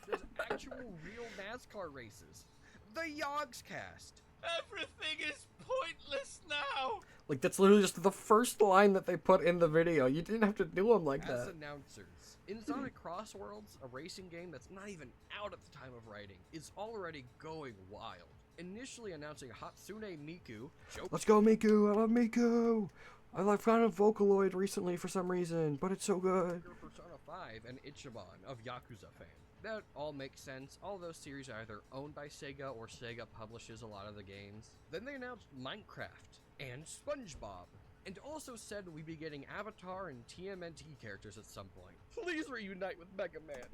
there's actual real NASCAR races. The Yogscast. Everything is pointless now! like that's literally just the first line that they put in the video. You didn't have to do them like As that. announcers, in Sonic Crossworlds, a racing game that's not even out at the time of writing, is already going wild. Initially announcing Hatsune Miku, Let's go, Miku! I love Miku! I found a Vocaloid recently for some reason, but it's so good. Joker Persona 5, and Ichiban of Yakuza fame. That all makes sense. All those series are either owned by Sega or Sega publishes a lot of the games. Then they announced Minecraft and SpongeBob. and also said we'd be getting Avatar and TMNT characters at some point. Please reunite with Mega Man.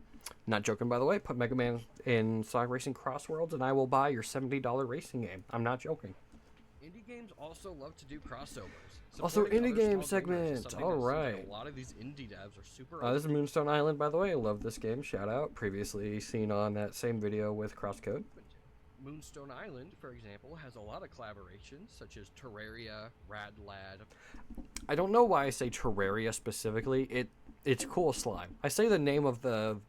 Not joking, by the way. Put Mega Man in Sonic Racing Cross Worlds, and I will buy your $70 racing game. I'm not joking. Indie games also love to do crossovers. Also, Supporting indie other game small gamers is segment. something All that seems like right. A lot of these indie devs are super. This is Moonstone Island, by the way. I love this game. Shout out. Previously seen on that same video with Crosscode. Moonstone Island, for example, has a lot of collaborations such as Terraria, Rad Lad. I don't know why I say Terraria specifically. It's cool slime. I say the name of the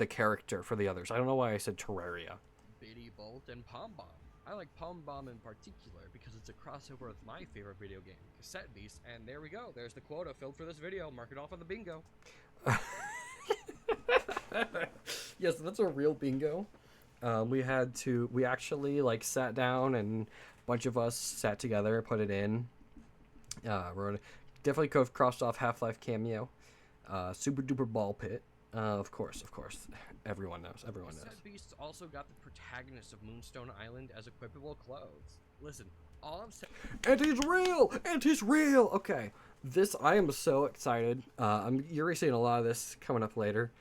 character for the others. I don't know why I said Terraria. Biddy Bolt, and Palm Bomb. I like Palm Bomb in particular because it's a crossover with my favorite video game, Cassette Beast, and there we go. There's the quota filled for this video. Mark it off on the bingo. Yes, that's a real bingo. We actually like sat down and a bunch of us sat together, put it in. Definitely could have crossed off Half-Life Cameo. Super Duper Ball Pit. Of course. Everyone knows. Cassette Beast also got the protagonist of Moonstone Island as equipable clothes. Listen, all I'm saying. And he's real. Okay, I am so excited. You're already seeing a lot of this coming up later.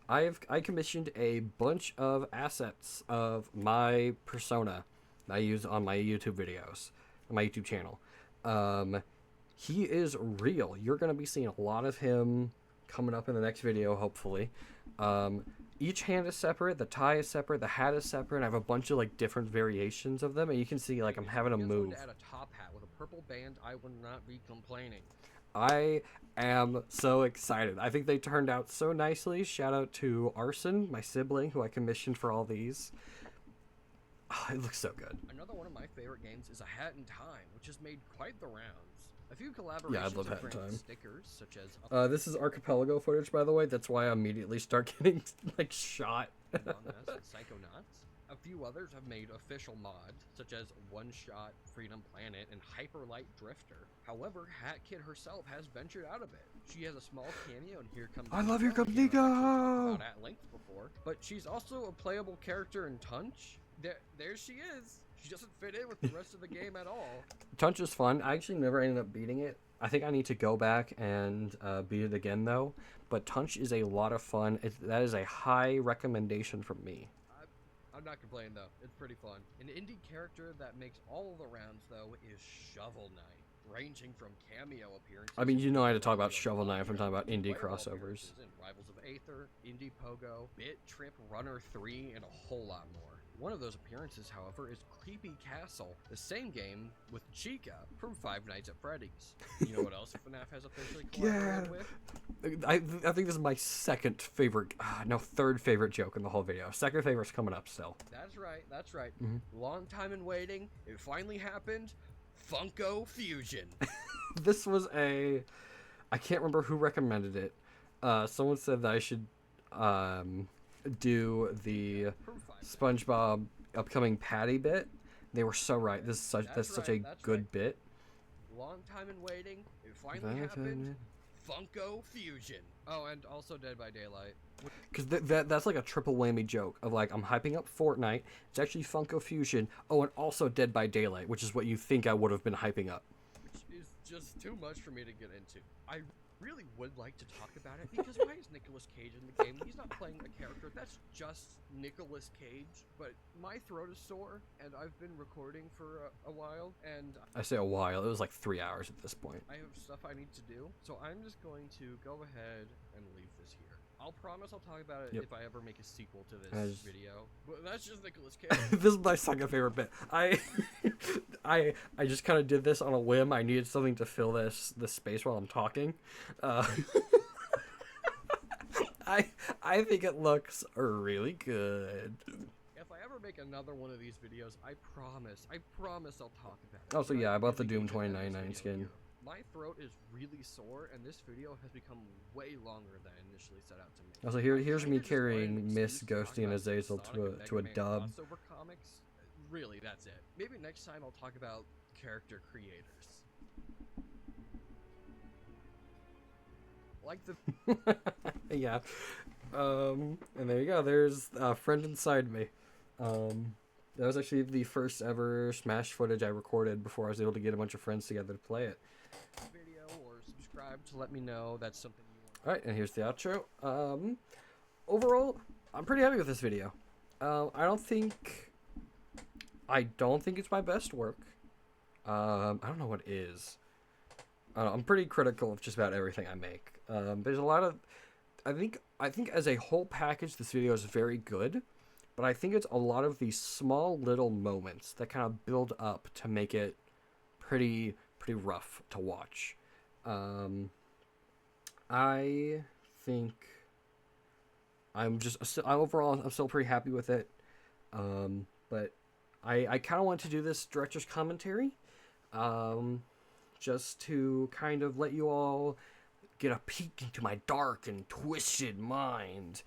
I commissioned a bunch of assets of my persona that I use on my YouTube videos, on my YouTube channel. He is real. You're gonna be seeing a lot of him coming up in the next video, hopefully. Each hand is separate, the tie is separate, the hat is separate. I have a bunch of like different variations of them, and you can see like I'm having a move. To add a top hat with a purple band, I would not be complaining. I am so excited. I think they turned out so nicely. Shout out to Arson, my sibling, who I commissioned for all these. Oh, it looks so good. Another one of my favorite games is A Hat in Time, which has made quite the rounds. A few collaborations I love Hat in of brand Time. stickers, such as This is archipelago footage, by the way. That's why I immediately start getting like shot. Among Us and Psychonauts. A few others have made official mods, such as One Shot, Freedom Planet, and Hyperlight Drifter. However, Hat Kid herself has ventured out a bit. She has a small cameo in Here Comes I love Here Comes Nico! Nico! About at length before, but she's also a playable character in Tunch. There she is. She doesn't fit in with the rest of the game at all. Tunch is fun. I actually never ended up beating it. I think I need to go back and beat it again, though. But Tunch is a lot of fun. That is a high recommendation from me. I'm not complaining, though. It's pretty fun. An indie character that makes all of the rounds, though, is Shovel Knight, ranging from cameo appearances. I mean, you know I had to talk about Shovel Knight if I'm talking about indie crossovers. In Rivals of Aether, Indie Pogo, Bit Trip Runner 3, and a whole lot more. One of those appearances, however, is Creepy Castle, the same game with Chica from Five Nights at Freddy's. You know what else FNAF has officially collaborated with? I think this is my third favorite joke in the whole video. Second favorite's coming up still. That's right. Mhm. Long time in waiting. It finally happened. Funko Fusion. This was I can't remember who recommended it. Someone said that I should do the SpongeBob upcoming Patty bit. They were so right. That's such a good bit. Long time in waiting. It finally happened. Funko Fusion. Oh, and also Dead by Daylight. Because that's like a triple whammy joke of like I'm hyping up Fortnite. It's actually Funko Fusion. Oh, and also Dead by Daylight, which is what you think I would have been hyping up. Which is just too much for me to get into. I really would like to talk about it because why is Nicolas Cage in the game? He's not playing a character. That's just Nicolas Cage. But my throat is sore, and I've been recording for a while, and I say a while. It was like 3 hours at this point. I have stuff I need to do, so I'm just going to go ahead and leave this here. I'll promise I'll talk about it if I ever make a sequel to this video. But that's just Nicolas Cage. This is my second favorite bit. I just kind of did this on a whim. I needed something to fill this space while I'm talking. I think it looks really good. If I ever make another one of these videos, I promise I'll talk about it. Also, But yeah, I bought the really Doom need to end this 2099 video skin. here. My throat is really sore, and this video has become way longer than I initially set out to make. Also, here's I me kinda just wanted carrying an Miss excuse to talk Ghosty and about Azazel Sonic and to a Mega Man dub. crossover comics. Really, that's it. Maybe next time I'll talk about character creators. Like the Yeah. And there you go. There's a friend inside me. That was actually the first ever Smash footage I recorded before I was able to get a bunch of friends together to play it. Video or subscribe to let me know that's something you want. Alright, and here's the outro. Overall, I'm pretty happy with this video. I don't think it's my best work. I don't know what is. I'm pretty critical of just about everything I make. There's a lot of, I think as a whole package, this video is very good, but I think it's a lot of these small little moments that kind of build up to make it pretty rough to watch. I think I'm still pretty happy with it. But I kind of want to do this director's commentary, just to kind of let you all get a peek into my dark and twisted mind,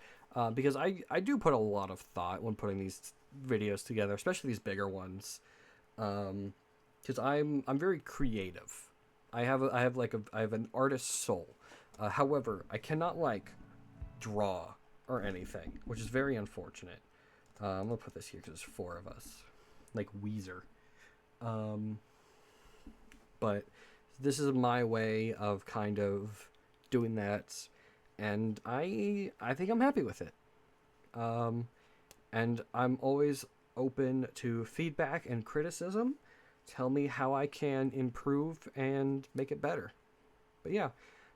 because I do put a lot of thought when putting these videos together, especially these bigger ones, because I'm very creative. I have an artist's soul. However, I cannot draw or anything, which is very unfortunate. I'm gonna put this here because there's 4 of us, like Weezer. But this is my way of kind of doing that, and I think I'm happy with it. And I'm always open to feedback and criticism. Tell me how I can improve and make it better. But yeah,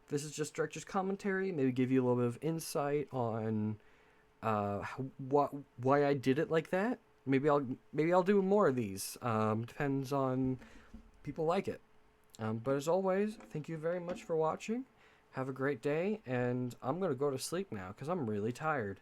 this is just director's commentary. Maybe give you a little bit of insight on why I did it like that. Maybe I'll do more of these. Depends on people like it. But as always, thank you very much for watching. Have a great day, and I'm gonna go to sleep now because I'm really tired.